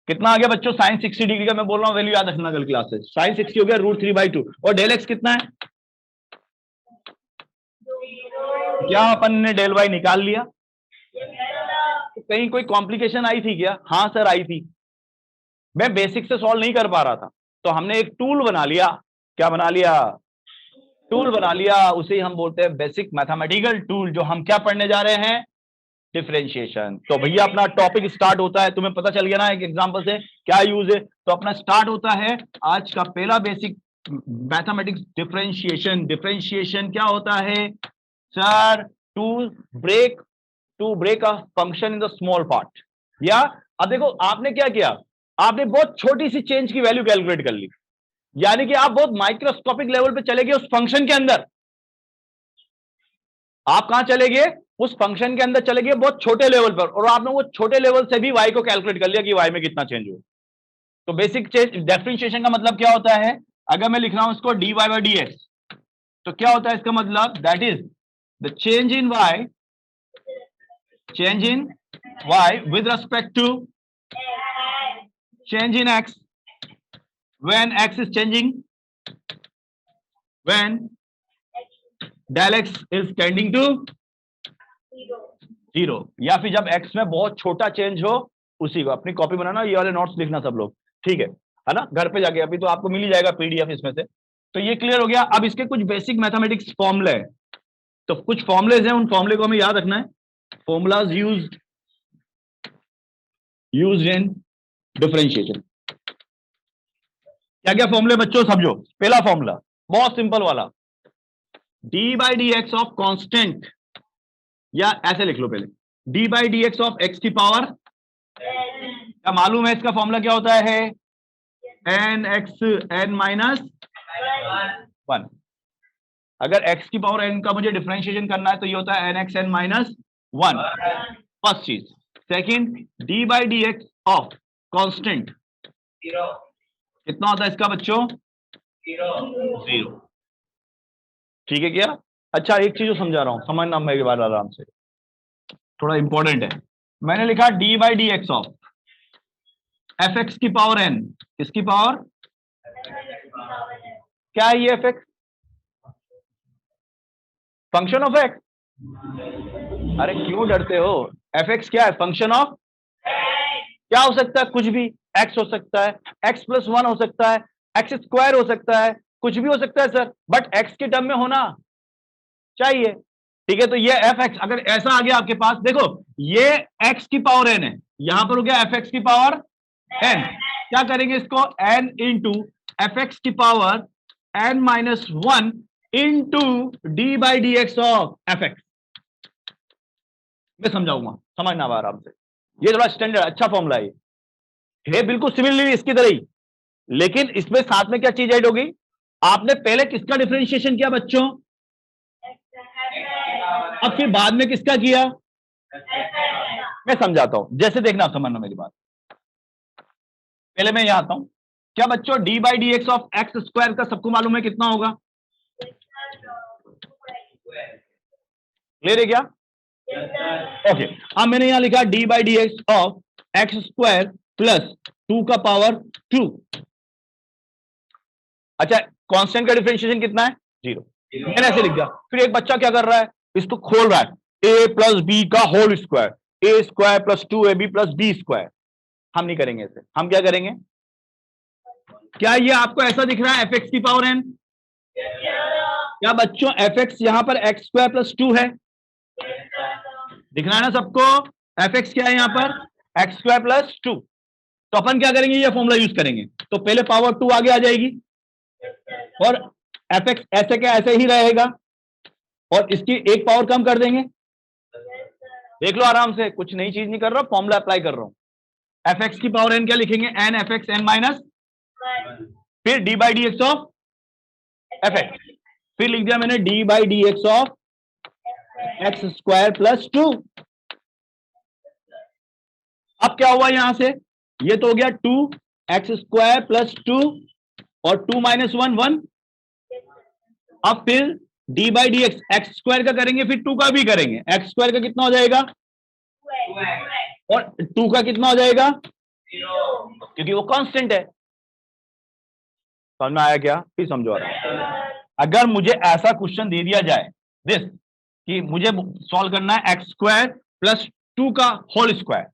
कितना आ गया बच्चों? साइन 60 डिग्री का मैं बोल रहा हूँ, वैल्यू याद रखना कल क्लास से। साइन 60 हो गया √3/2, और डेल एक्स कितना है? क्या अपन ने डेल वाई निकाल लिया? तो कहीं कोई कॉम्प्लिकेशन आई थी क्या? हाँ सर आई थी, मैं बेसिक से सॉल्व नहीं कर पा रहा था, तो हमने एक टूल बना लिया। क्या बना लिया? टूल बना लिया, उसे हम बोलते हैं बेसिक मैथमेटिकल टूल। जो हम क्या पढ़ने जा रहे हैं? डिफरेंशिएशन। तो भैया अपना टॉपिक स्टार्ट होता है, तुम्हें पता चल गया ना एक एग्जांपल से क्या यूज है। तो अपना स्टार्ट होता है आज का पहला बेसिक मैथमेटिक्स, डिफरेंशिएशन। डिफरेंशिएशन क्या होता है sir? To break a function in the small part. या अब देखो आपने क्या किया, आपने बहुत छोटी सी चेंज की वैल्यू कैलकुलेट कर ली, यानी कि आप बहुत माइक्रोस्कोपिक लेवल पे चले गए उस फंक्शन के अंदर। आप कहां चले गए? उस फंक्शन के अंदर चले गए बहुत छोटे लेवल पर, और आपने वो छोटे लेवल से भी वाई को कैलकुलेट कर लिया कि वाई में कितना चेंज हुआ। तो बेसिक डिफरेंशिएशन का मतलब क्या होता है? अगर मैं लिख रहा हूं इसको dy by dx, तो क्या होता है इसका मतलब? That is the change in y with respect to change in x when x is changing, when del x is tending to 0, या फिर जब x में बहुत छोटा चेंज हो उसी को। अपनी कॉपी बनाना, ये वाले नोट्स लिखना सब लोग, ठीक है ना? घर पे जाके अभी तो आपको मिल ही जाएगा पीडीएफ इसमें से। तो ये क्लियर हो गया। अब इसके कुछ बेसिक मैथमेटिक्स फॉर्मूले हैं, तो कुछ फॉर्मुलेज हैं, उन फॉर्मूले को हमें याद रखना है। Formulas used in differentiation. क्या क्या फॉर्मूले बच्चों समझो। पहला फॉर्मूला बहुत सिंपल वाला, d by d x of constant, या ऐसे लिख लो पहले, d by d x of x की पावर। क्या मालूम है इसका फॉर्मूला क्या होता है? N x n minus 1। अगर x की पावर n का मुझे डिफरेंशिएशन करना है तो ये होता है n x n minus 1, first चीज। Second, d by d x of constant कितना होता है इसका बच्चों? 0। ठीक है क्या? अच्छा एक चीज समझा रहा हूं, समझना मेरी बात आराम से, थोड़ा इंपॉर्टेंट है। मैंने लिखा D by d x of f x की पावर n, किसकी पावर? क्या है ये? F x function of x. अरे क्यों डरते हो? एफ एक्स क्या है? फंक्शन ऑफ क्या हो सकता है? कुछ भी। एक्स हो सकता है, एक्स प्लस 1 हो सकता है, एक्स स्क्वायर हो सकता है, कुछ भी हो सकता है सर, बट एक्स के टर्म में होना चाहिए। ठीक है, तो ये एफ एक्स अगर ऐसा आ गया आपके पास, देखो ये एक्स की पावर एन है, यहां पर हो गया एफ एक्स की पावर एन। क्या करेंगे इसको? एन इंटू एफ एक्स की power n minus 1 into d by d x of f x. मैं समझाऊंगा, समझना आराम से। ये थोड़ा स्टैंडर्ड अच्छा फॉर्मूला है बिल्कुल सिमिलरली इसकी तरह ही, लेकिन इसमें साथ में क्या चीज ऐड होगी? आपने पहले किसका डिफरेंशिएशन किया बच्चों? अब फिर बाद में किसका किया? मैं समझाता हूं, जैसे देखना समझना मेरी बात। पहले मैं यहां आता हूं। क्या बच्चों d by d x of x square का सबको मालूम है कितना होगा? क्लियर है क्या? ओके, अब मैंने यहां लिखा D by d x of x square plus 2 का पावर 2। अच्छा, कांस्टेंट का डिफरेंशिएशन कितना है? 0। मैंने ऐसे लिख दिया। फिर एक बच्चा क्या कर रहा है, इसको खोल रहा है, ए प्लस बी का whole square, a square plus 2ab plus b square. हम नहीं करेंगे ऐसे, हम क्या करेंगे? क्या ये आपको ऐसा दिख रहा है एफ एक्स की पावर एन? क्या बच्चों एफ एक्स यहां पर एक्स स्क्वायर प्लस 2 है? दिख रहा है ना सबको? एफ एक्स क्या है यहां पर? X square plus 2। तो अपन क्या करेंगे? ये फॉर्मूला यूज करेंगे, तो पहले पावर 2 आगे आ जाएगी, और एफ एक्स ऐसे क्या ऐसे ही रहेगा, और इसकी एक पावर कम कर देंगे। देख लो आराम से, कुछ नई चीज नहीं कर रहा, फॉर्मूला अप्लाई कर रहा हूं। एफ एक्स की पावर एन क्या लिखेंगे? N f x n minus, फिर d by d x of f x, फिर लिख दिया मैंने d by d x of x square plus 2। अब क्या हुआ यहां से, ये तो हो गया 2x² प्लस 2 और 2 माइनस 1 1। अब फिर d by d x, x square का करेंगे फिर 2 का भी करेंगे, एक्स स्क्वायर का कितना हो जाएगा और 2 का कितना हो जाएगा, क्योंकि वो कांस्टेंट है। समझ में आया क्या, फिर समझो रहा हूं। अगर मुझे ऐसा क्वेश्चन दे दिया जाए दिस कि मुझे सॉल्व करना है एक्स स्क्वायर प्लस 2 का होल स्क्वायर,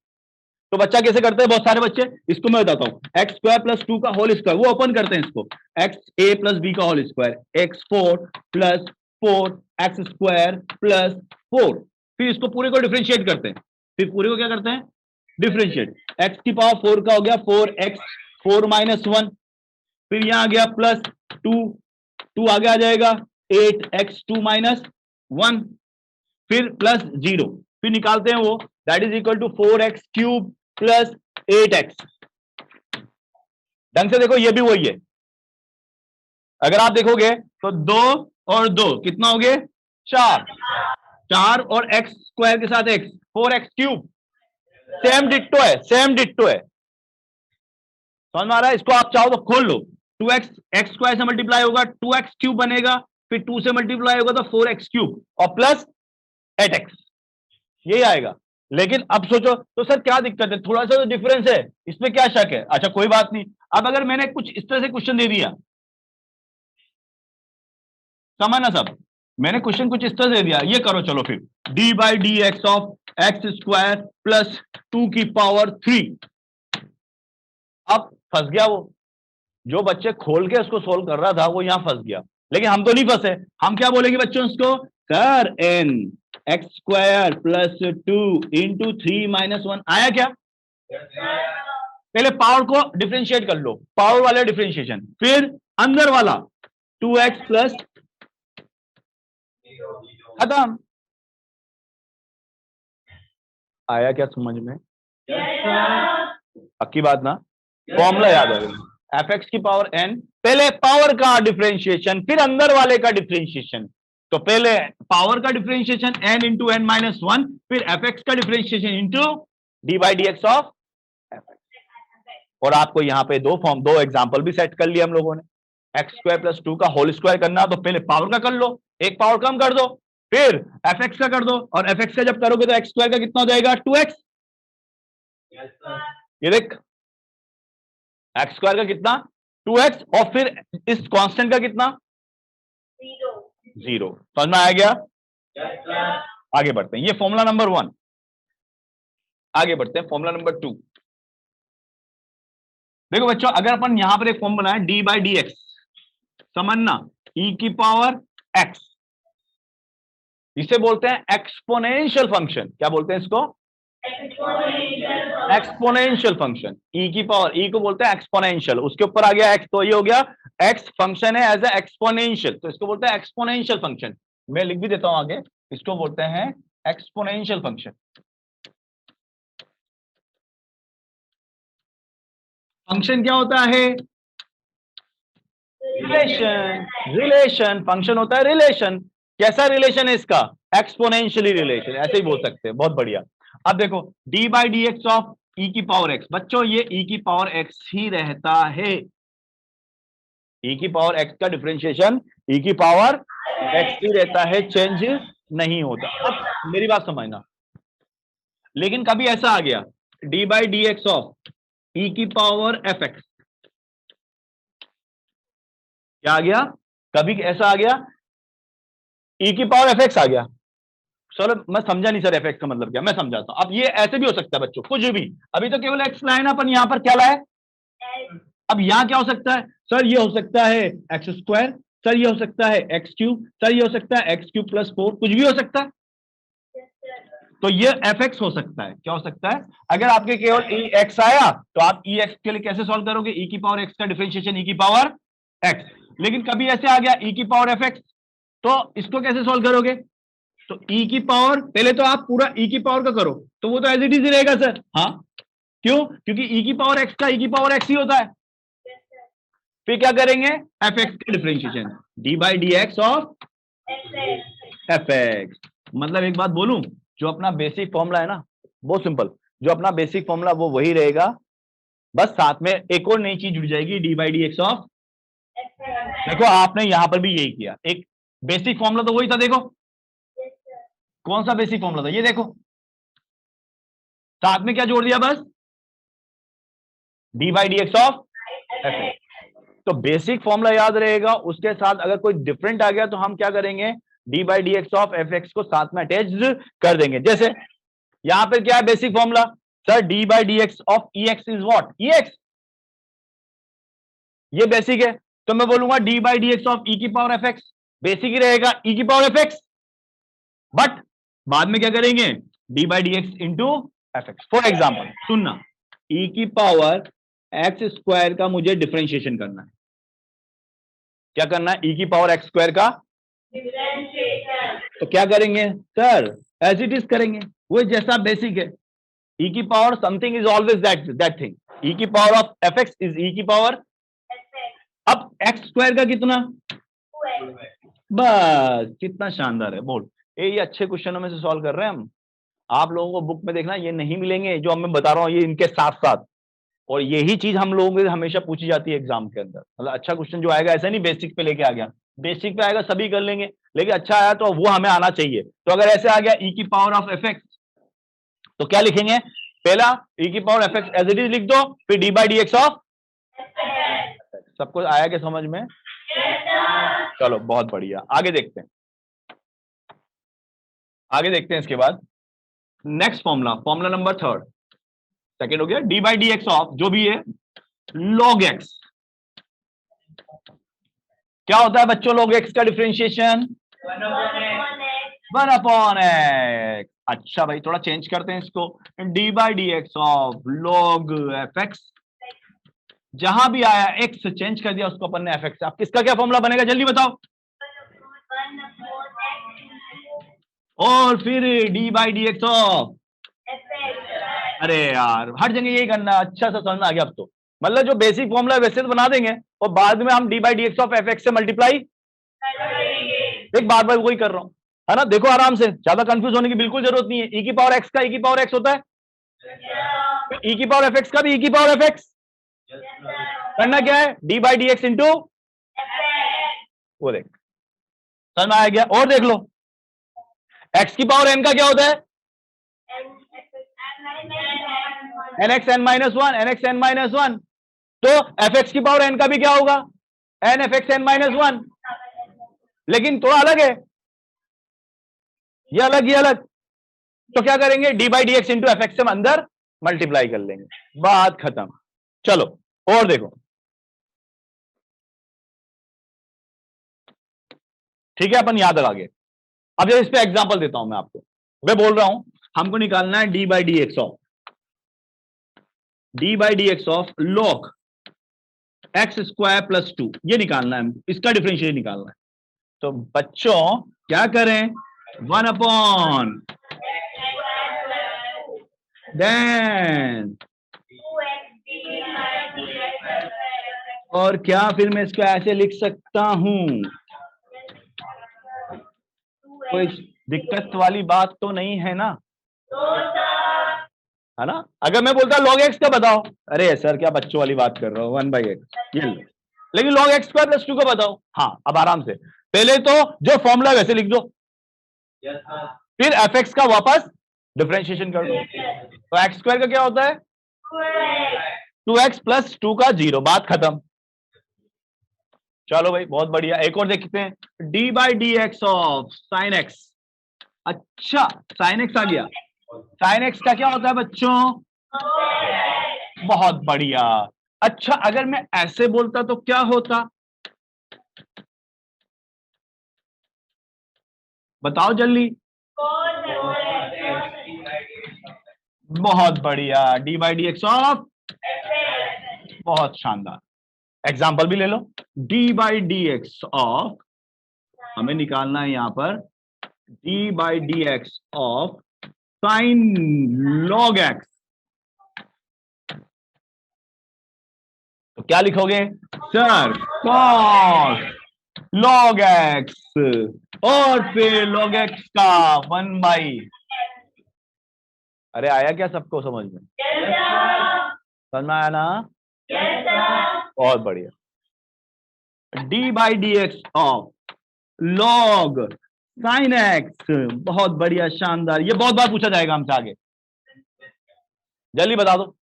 तो बच्चा कैसे करते हैं, बहुत सारे बच्चे, इसको मैं बताता हूं। एक्स स्क्वायर प्लस 2 का होल स्क्वायर, वो ओपन करते हैं इसको, एक्स ए प्लस बी का whole square, x 4 plus 4 x square plus 4, फिर इसको पूरे को डिफरेंशिएट करते हैं, फिर पूरे को क्या करते हैं, डिफरेंशिएट। एक्स की पावर 4 का हो गया 4x 4 माइनस 1, फिर यहां आ गया प्लस 2 आगे आ जाएगा 8x 2 माइनस 1, फिर प्लस 0, फिर निकालते हैं वो, that is equal to 4x cube plus 8x। ढंग से देखो, ये भी वही है। अगर आप देखोगे तो 2 और 2 कितना हो गए, 4, 4 और x स्क्वायर के साथ x, 4x cube, same ditto है, सेम डिट्टो है। समझ में आ रहा है, इसको आप चाहो तो खोल लो, 2x x स्क्वायर से मल्टीप्लाई होगा 2x क्यूब बनेगा, फिर 2 से मल्टीप्लाई होगा तो 4x क्यूब और प्लस 8x, यही आएगा। लेकिन अब सोचो तो सर क्या दिक्कत है, थोड़ा सा तो डिफरेंस है, इसमें क्या शक है। अच्छा कोई बात नहीं, अब अगर मैंने कुछ इस तरह से क्वेश्चन दे दिया, समझना सब, मैंने क्वेश्चन कुछ इस तरह से दे दिया, ये करो चलो फिर, d by d x of x square plus 2 की पावर 3। अब फंस गया वो, जो बच्चे खोल के उसको सोल्व कर रहा था वो यहां फंस गया, लेकिन हम तो नहीं फंसे। हम क्या बोलेंगे बच्चों उसको, sir n x square plus 2 into 3 minus 1 आया क्या। पहले पावर को डिफरेंशिएट कर लो, पावर वाले डिफरेंशिएशन, फिर अंदर वाला 2x प्लस, खत्म। आया क्या समझ में, पक्की बात ना, फॉर्मूला याद है, एफ एक्स की पावर n, पहले पावर का डिफरेंशिएशन फिर अंदर वाले का डिफरेंशिएशन, तो पहले पावर का differentiation n into n minus 1, फिर एफ एक्स का differentiation into d by d x of f x. और आपको यहाँ पे दो एग्जाम्पल भी सेट कर लिया हम लोगों ने, एक्स स्क्वायर प्लस 2 का होल स्क्वायर करना तो पहले पावर का कर लो, एक पावर कम कर दो, फिर एफ एक्स का कर दो, और एफ एक्स का जब करोगे तो एक्स स्क्वायर का कितना हो जाएगा 2x। ये देख, एक्स स्क्वायर का कितना 2x, और फिर इस कांस्टेंट का कितना 0। समझ में आ गया, आगे बढ़ते हैं, ये फॉर्मूला नंबर 1। आगे बढ़ते हैं फॉर्मूला नंबर 2। देखो बच्चों, अगर अपन यहां पर एक फॉर्म बनाए डी बाई डी एक्स, समझना e की पावर x, इसे बोलते हैं एक्सपोनेंशियल फंक्शन। क्या बोलते हैं इसको, एक्सपोनेंशियल फंक्शन। e की पावर, e को बोलते हैं एक्सपोनेंशियल, उसके ऊपर आ गया x, तो ये हो गया x फंक्शन है एज ए एक्सपोनेंशियल, तो इसको बोलते हैं एक्सपोनेंशियल फंक्शन। मैं लिख भी देता हूं आगे, इसको बोलते हैं एक्सपोनेंशियल फंक्शन। फंक्शन क्या होता है, रिलेशन, रिलेशन फंक्शन होता है रिलेशन। कैसा रिलेशन है इसका, एक्सपोनेंशियली रिलेशन, ऐसे ही बोल सकते हैं, बहुत बढ़िया। अब देखो d by d x of e की पावर एक्स, बच्चों ये ई की पावर एक्स ही रहता है, ई की पावर एक्स का डिफरेंशिएशन ई की पावर एक्स ही रहता है, चेंज नहीं होता। अब मेरी बात समझना, लेकिन कभी ऐसा आ गया d by d x of e की पावर एफ एक्स, क्या आ गया, कभी ऐसा आ गया ई की पावर एफ एक्स आ गया। सर मैं समझा नहीं सर, एफ एक्स का मतलब क्या, मैं समझाता हूं। अब ये ऐसे भी हो सकता है बच्चों, कुछ भी, अभी तो केवल एक्स लाए ना अपन, यहां पर क्या लाए, अब यहां क्या हो सकता है, सर ये हो सकता है एक्स स्क्वायर, सर ये हो सकता है एक्स क्यूब, सर ये हो सकता है एक्स क्यूब प्लस 4, कुछ भी हो सकता है। तो ये एफ एक्स हो सकता है, क्या हो सकता है, अगर आपके केवल ई एक्स आया तो आप ई एक्स के लिए कैसे सॉल्व करोगे, ई की पावर एक्स का डिफरेंशिएशन ई की पावर एक्स। लेकिन कभी ऐसे आ गया ई की पावर एफ एक्स, तो इसको कैसे सॉल्व करोगे, तो ई की पावर, पहले तो आप पूरा ई की पावर का करो, तो वो तो एज इट इज ही रहेगा सर। हाँ क्यों, क्योंकि ई की पावर एक्स का ई की पावर एक्स ही होता है। फिर क्या करेंगे, एफ एक्स का differentiation D by d x of f x. मतलब एक बात बोलूं, जो अपना बेसिक फॉर्मूला है ना, बहुत सिंपल, जो अपना बेसिक फॉर्मूला वो वही रहेगा, बस साथ में एक और नई चीज जुड़ जाएगी, D by d x of. देखो आपने यहां पर भी यही किया, एक बेसिक फॉर्मूला तो वही था, देखो कौन सा बेसिक फॉर्मूला था, ये देखो, साथ में क्या जोड़ दिया, बस D by d x of f x. तो बेसिक फॉर्मूला याद रहेगा, उसके साथ अगर कोई डिफरेंट आ गया तो हम क्या करेंगे, D by d x of f x को साथ में अटैच कर देंगे। जैसे यहां पर क्या है basic formula, sir d by d x of e x is what, e x, ये बेसिक है, तो मैं बोलूंगा d by d x of e की पावर एफ एक्स, बेसिक ही रहेगा ई की पावर एफ एक्स, बट बाद में क्या करेंगे, D by d x into f x. For example सुनना, ई की पावर एक्स स्क्वायर का मुझे डिफरेंशिएशन करना है, क्या करना है, ई की पावर एक्स स्क्वायर का डिफरेंशिएशन, तो क्या करेंगे सर, एज इट इज करेंगे, वो जैसा बेसिक है, ई की power something is always that thing, e की power of f x is e की पावर, अब एक्स स्क्वायर का कितना, बस कितना शानदार है, बोल ये अच्छे क्वेश्चनों में से सॉल्व कर रहे हैं हम। आप लोगों को बुक में देखना ये नहीं मिलेंगे जो मैं बता रहा हूं, ये इनके साथ साथ, और यही चीज हम लोगों से हमेशा पूछी जाती है एग्जाम के अंदर, मतलब अच्छा क्वेश्चन जो आएगा ऐसा नहीं बेसिक पे लेके आ गया, बेसिक पे आएगा सभी कर लेंगे, लेकिन अच्छा आया तो वो हमें आना चाहिए। तो अगर ऐसे आ गया ई की पावर ऑफ एफ एक्स, तो क्या लिखेंगे, पहला ई की power f x as it is लिख दो, फिर d by d x of, सबको आया क्या समझ में, चलो बहुत बढ़िया, आगे देखते हैं, आगे देखते हैं इसके बाद next formula, formula number third, second हो गया, d by d x of जो भी है लॉग एक्स, क्या होता है बच्चों लॉग एक्स का डिफरेंशिएशन, 1 अपॉन एक्स। अच्छा भाई थोड़ा चेंज करते हैं इसको, D by d x of log F x, जहां भी आया एक्स चेंज कर दिया उसको अपन ने एफ एक्स, अब किसका क्या फॉर्मूला बनेगा जल्दी बताओ, और फिर d by d x of, अरे यार हर जगह यही करना, अच्छा सा समझ आ गया अब तो, मतलब जो बेसिक फॉर्मूला वैसे तो बना देंगे और बाद में हम D by d x of f x से मल्टीप्लाई, एक बार बार वही कर रहा हूं, है ना, देखो आराम से, ज्यादा कंफ्यूज होने की बिल्कुल जरूरत नहीं है, ई की पावर एक्स का ई की पावर एक्स होता है, ई की पावर एफ एक्स का भी ई की पावर एफ एक्स, करना क्या है, d by d x into, वो देख समझ में आ गया, और देख लो एक्स की पावर एन का क्या होता है, n x n minus one, n x n minus one, तो एफ एक्स की पावर एन का भी क्या होगा, n f x n minus one, लेकिन थोड़ा अलग है, ये अलग, ये अलग, तो क्या करेंगे, D by d x into f x से अंदर मल्टीप्लाई कर लेंगे, बात खत्म। चलो और देखो, ठीक है अपन याद रखेंगे, अब इस पे एग्जांपल देता हूं मैं आपको, मैं बोल रहा हूं हमको निकालना है d by d x of, D by d x of log x square plus 2, ये निकालना है, इसका डिफरेंशिएशन निकालना है, तो बच्चों क्या करें, 1 अपॉन देन, और क्या फिर मैं इसको ऐसे लिख सकता हूं, कोई दिक्कत वाली बात तो नहीं है ना, है ना, अगर मैं बोलता log x का बताओ, अरे सर क्या बच्चों वाली बात कर रहा हूं, 1 बाई एक्स ये, लेकिन log x स्क्वायर प्लस 2 का बताओ, हाँ अब आराम से, पहले तो जो फॉर्मूला वैसे लिख दो, फिर एफ एक्स का वापस डिफरेंशिएशन कर दो, तो एक्स स्क्वायर का क्या होता है 2x प्लस 2 का 0, बात खत्म। चलो भाई बहुत बढ़िया, एक और देखते हैं, D by d x of sine x, अच्छा साइन एक्स आ गया, साइन एक्स का क्या होता है बच्चों, बहुत बढ़िया, अच्छा अगर मैं ऐसे बोलता तो क्या होता, बताओ जल्दी, बहुत बढ़िया, d by d x of, बहुत शानदार, एग्जाम्पल भी ले लो, d by d x of, हमें निकालना है यहां पर d by d x of sine log x, तो क्या लिखोगे सर, कॉस लॉग एक्स, और फिर लॉग एक्स का 1 बाई, अरे आया क्या सबको समझ में? समझ में आया ना? बहुत बढ़िया। D by d x of log sine x, बहुत बढ़िया, शानदार। ये बहुत बार पूछा जाएगा हमसे आगे, जल्दी बता दो।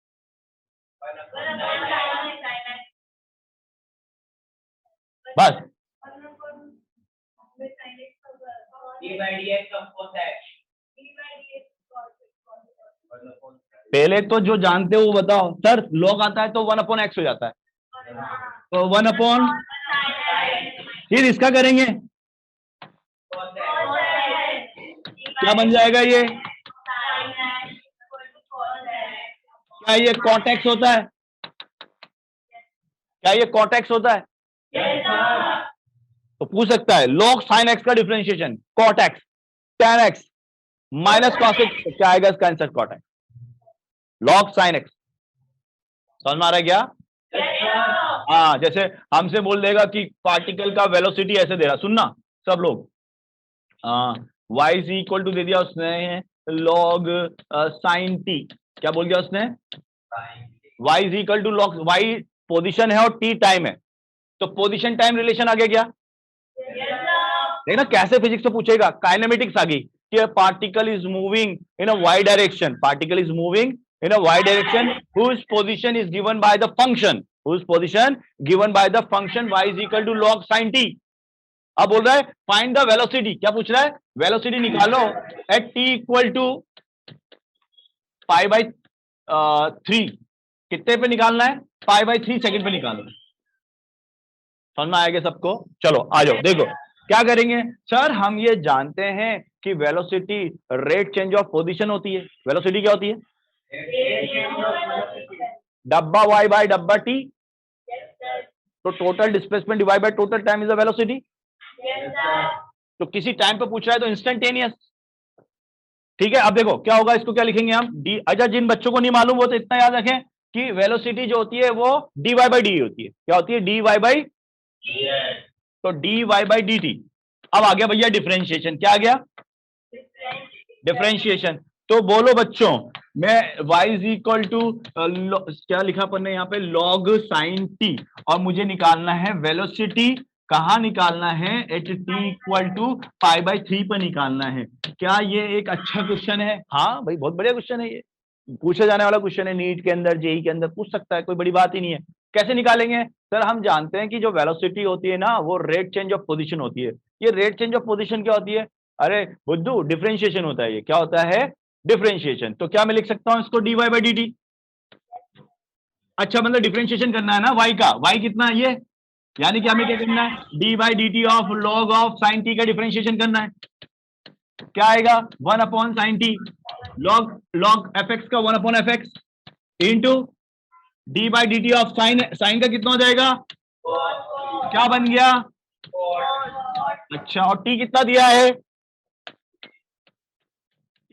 बस पहले तो जो जानते हो वो बताओ। सर लॉग आता है तो 1/x हो जाता है, तो 1/, फिर इसका करेंगे क्या बन जाएगा ये? क्या ये cot x होता है? क्या ये cot x होता है? तो पूछ सकता है log sin x का differentiation cot x tan x minus cos x, क्या आएगा इसका answer? cot x log sin x। समझ में आ रहा है क्या? हाँ, जैसे हमसे बोल देगा कि पार्टिकल का वेलोसिटी ऐसे दे रहा, सुनना सब लोग, y इज इक्वल टू दे दिया उसने log sin t। क्या बोल दिया उसने? y is equal to log, y position है और t टाइम है, तो पोजीशन टाइम रिलेशन आ गया क्या? देखना कैसे फिजिक्स से पूछेगा, काइनेमेटिक्स आ गई कि particle is moving in a y direction, particle is moving in a y direction whose position is given by the function, whose position given by the function y is equal to log sin t। अब बोल रहा है find the velocity, क्या पूछ रहा है? Velocity निकालो eight t equal to π/3। कितने पे निकालना है? π/3 सेकंड पे निकालना है। समझ में आएगा सबको? चलो आ जाओ, देखो क्या करेंगे। सर हम ये जानते हैं कि velocity rate change of position होती है। वेलोसिटी क्या होती है? डब्बा y बाय डब्बा t, तो total displacement divide by total time is the velocity. तो किसी टाइम पे पूछ रहा है तो इंस्टेंटेनियस, ठीक है। अब देखो क्या होगा, इसको क्या लिखेंगे हम? डी। अच्छा जिन बच्चों को नहीं मालूम वो तो इतना याद रखें कि वेलोसिटी जो होती है वो dy बाई डी होती है। क्या होती है? dy बाई, तो dy बाई डी टी। अब आ गया भैया डिफरेंशिएशन, क्या आ गया? डिफरेंशिएशन। तो बोलो बच्चों, मैं y इज इक्वल टू क्या लिखा अपन ने यहाँ पे? log sin t, और मुझे निकालना है वेलोसिटी। कहाँ निकालना है? एट t इक्वल टू π/3 पर निकालना है। क्या ये एक अच्छा क्वेश्चन है? हाँ भाई बहुत बढ़िया क्वेश्चन है, ये पूछा जाने वाला क्वेश्चन है, नीट के अंदर जेई के अंदर पूछ सकता है, कोई बड़ी बात ही नहीं है। कैसे निकालेंगे? सर हम जानते हैं कि जो वेलोसिटी होती है ना वो रेट चेंज ऑफ पोजीशन होती है। ये रेट चेंज ऑफ पोजीशन क्या होती है? अरे बुद्धू, डिफरेंशिएशन होता है। ये क्या होता है? डिफरेंशिएशन। तो क्या मैं लिख सकता हूं इसको? dy by d T. अच्छा मतलब डिफरेंशिएशन करना है ना y का। y कितना है ये? यानी कि हमें क्या करना है? D by d t of log of sine T का डिफरेंशिएशन करना है। क्या आएगा? 1/sin t log F x का 1/f(x) into d by d t of sine, sine का कितना हो जाएगा? क्या बन गया? अच्छा, और t कितना दिया है?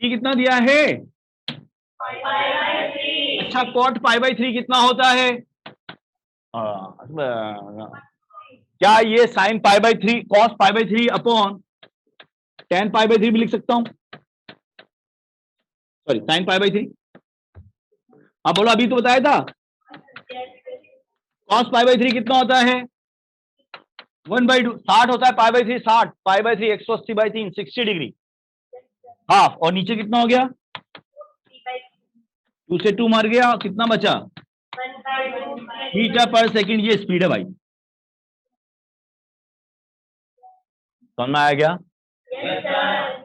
t कितना दिया है? अच्छा cot π/3 कितना होता है? क्या ये sin π/3 cos π/3 अपॉन tan π/3 भी लिख सकता हूं? Sorry sin π/3। अब बोलो, अभी तो बताया था cos π/3 कितना होता है? 1/2। 60 होता है π/3, 60 π/3 180/3 60 डिग्री हाफ। और नीचे कितना हो गया? 2 से 2 मर गया, कितना बचा? मीटर पर सेकंड। ये स्पीड है भाई, समझ में आया क्या?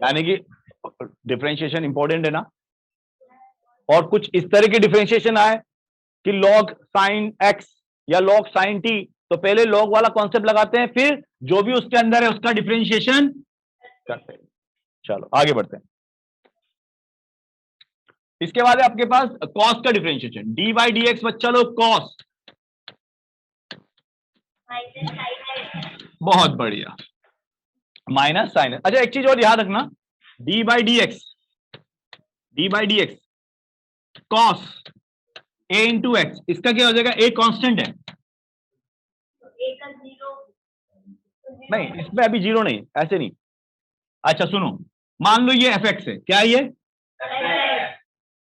यानी कि डिफरेंशिएशन इंपॉर्टेंट है ना। और कुछ इस तरह की डिफरेंशिएशन आए कि log sin x या log sin t, तो पहले log वाला कॉन्सेप्ट लगाते हैं, फिर जो भी उसके अंदर है उसका डिफरेंशिएशन करते हैं। चलो आगे बढ़ते हैं। इसके बाद है आपके पास cos का differentiation, D by d x. बच्चा लोग cos, बहुत बढ़िया, माइनस साइन। अच्छा एक चीज और याद रखना, D by d x, D by d x cos A into x, इसका क्या हो जाएगा? ए कांस्टेंट है। नहीं इसमें अभी जीरो नहीं, ऐसे नहीं। अच्छा सुनो, मान लो ये एफ एक्स है। क्या है ये?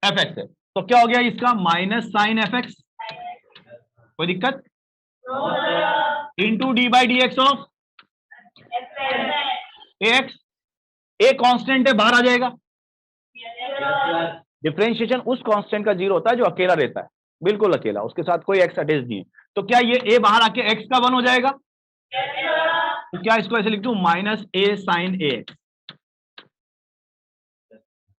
एफ एक्स है, तो क्या हो गया इसका माइनस साइन एफ एक्स, कोई दिक्कत, into d by d x of A x, a constant है बाहर आ जाएगा, डिफरेंशिएशन उस कांस्टेंट का जीरो होता है जो अकेला रहता है, बिल्कुल अकेला, उसके साथ कोई एक्स अटैच नहीं है, तो क्या ये ए बाहर आके एक्स का 1 हो जाएगा, तो क्या इसको ऐसे लिख दूं माइनस ए साइन ए एक्स।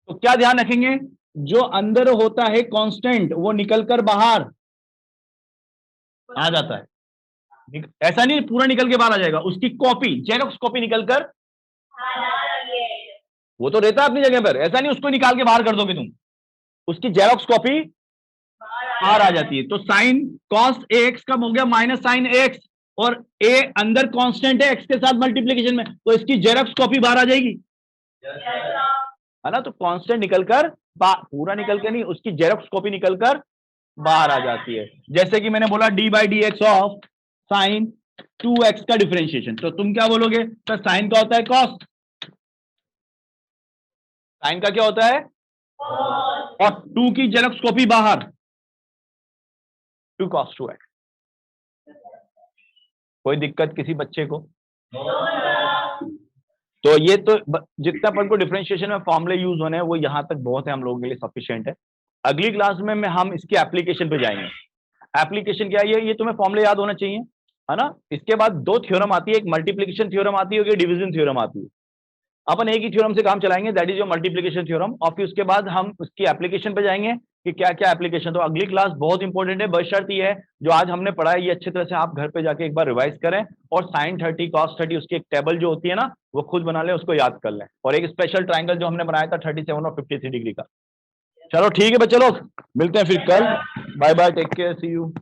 तो क्या ध्यान रखेंगे, जो अंदर होता है कांस्टेंट वो निकलकर बाहर आ जाता है, ऐसा नहीं पूरा निकल के बाहर आ जाएगा, उसकी कॉपी जेरोक्स कॉपी निकलकर, वो तो रहता है अपनी जगह पर, ऐसा नहीं उसको निकाल के बाहर कर दोगे तुम, उसकी जेरोक्स कॉपी बाहर आ जाती है। तो साइन कॉस ए एक्स कब हो गया माइनस साइन ए एक्स, और ए अंदर कांस्टेंट है एक्स के साथ मल्टीप्लिकेशन में, तो इसकी जेरोक्स कॉपी बाहर आ जाएगी, है ना, तो कांस्टेंट निकलकर पूरा निकल के नहीं, उसकी जेरोक्स कॉपी निकलकर बाहर आ जाती है। जैसे कि मैंने बोला D by d x of sign 2x का डिफरेंशिएशन, तो तुम क्या बोलोगे, तो साइन का होता है कॉस, साइन का क्या होता है, और 2 की जेरोक्स कॉपी बाहर, 2 cos 2x। कोई दिक्कत किसी बच्चे को, तो ये तो जितना अपन को डिफरेंशिएशन में फॉर्मूले यूज होने हैं वो यहां तक बहुत है, हम लोगों के लिए सफिशिएंट है। अगली क्लास में हम इसकी एप्लीकेशन पे जाएंगे। एप्लीकेशन क्या है, ये तुम्हें फॉर्मूले याद होना चाहिए, है ना। इसके बाद 2 थ्योरम आती है, एक मल्टीप्लिकेशन थ्योरम आती है, एक डिवीजन थ्योरम आती है। अपन एक ही थ्योरम से काम चलाएंगे, that is your multiplication theorem, और फिर उसके बाद हम उसकी एप्लीकेशन पे जाएंगे कि क्या क्या एप्लीकेशन। तो अगली क्लास बहुत इंपॉर्टेंट है, बस शर्त ये है जो आज हमने पढ़ा है ये अच्छी तरह से आप घर पे जाके एक बार रिवाइज करें, और साइन 30 कॉस 30 उसकी एक टेबल जो होती है ना वो खुद बना लें, उसको याद कर लें, और एक स्पेशल ट्राइंगल जो हमने बनाया था 37 और 53 डिग्री का। चलो ठीक है बच्चे लोग, मिलते हैं फिर कल, bye bye, take care, see you.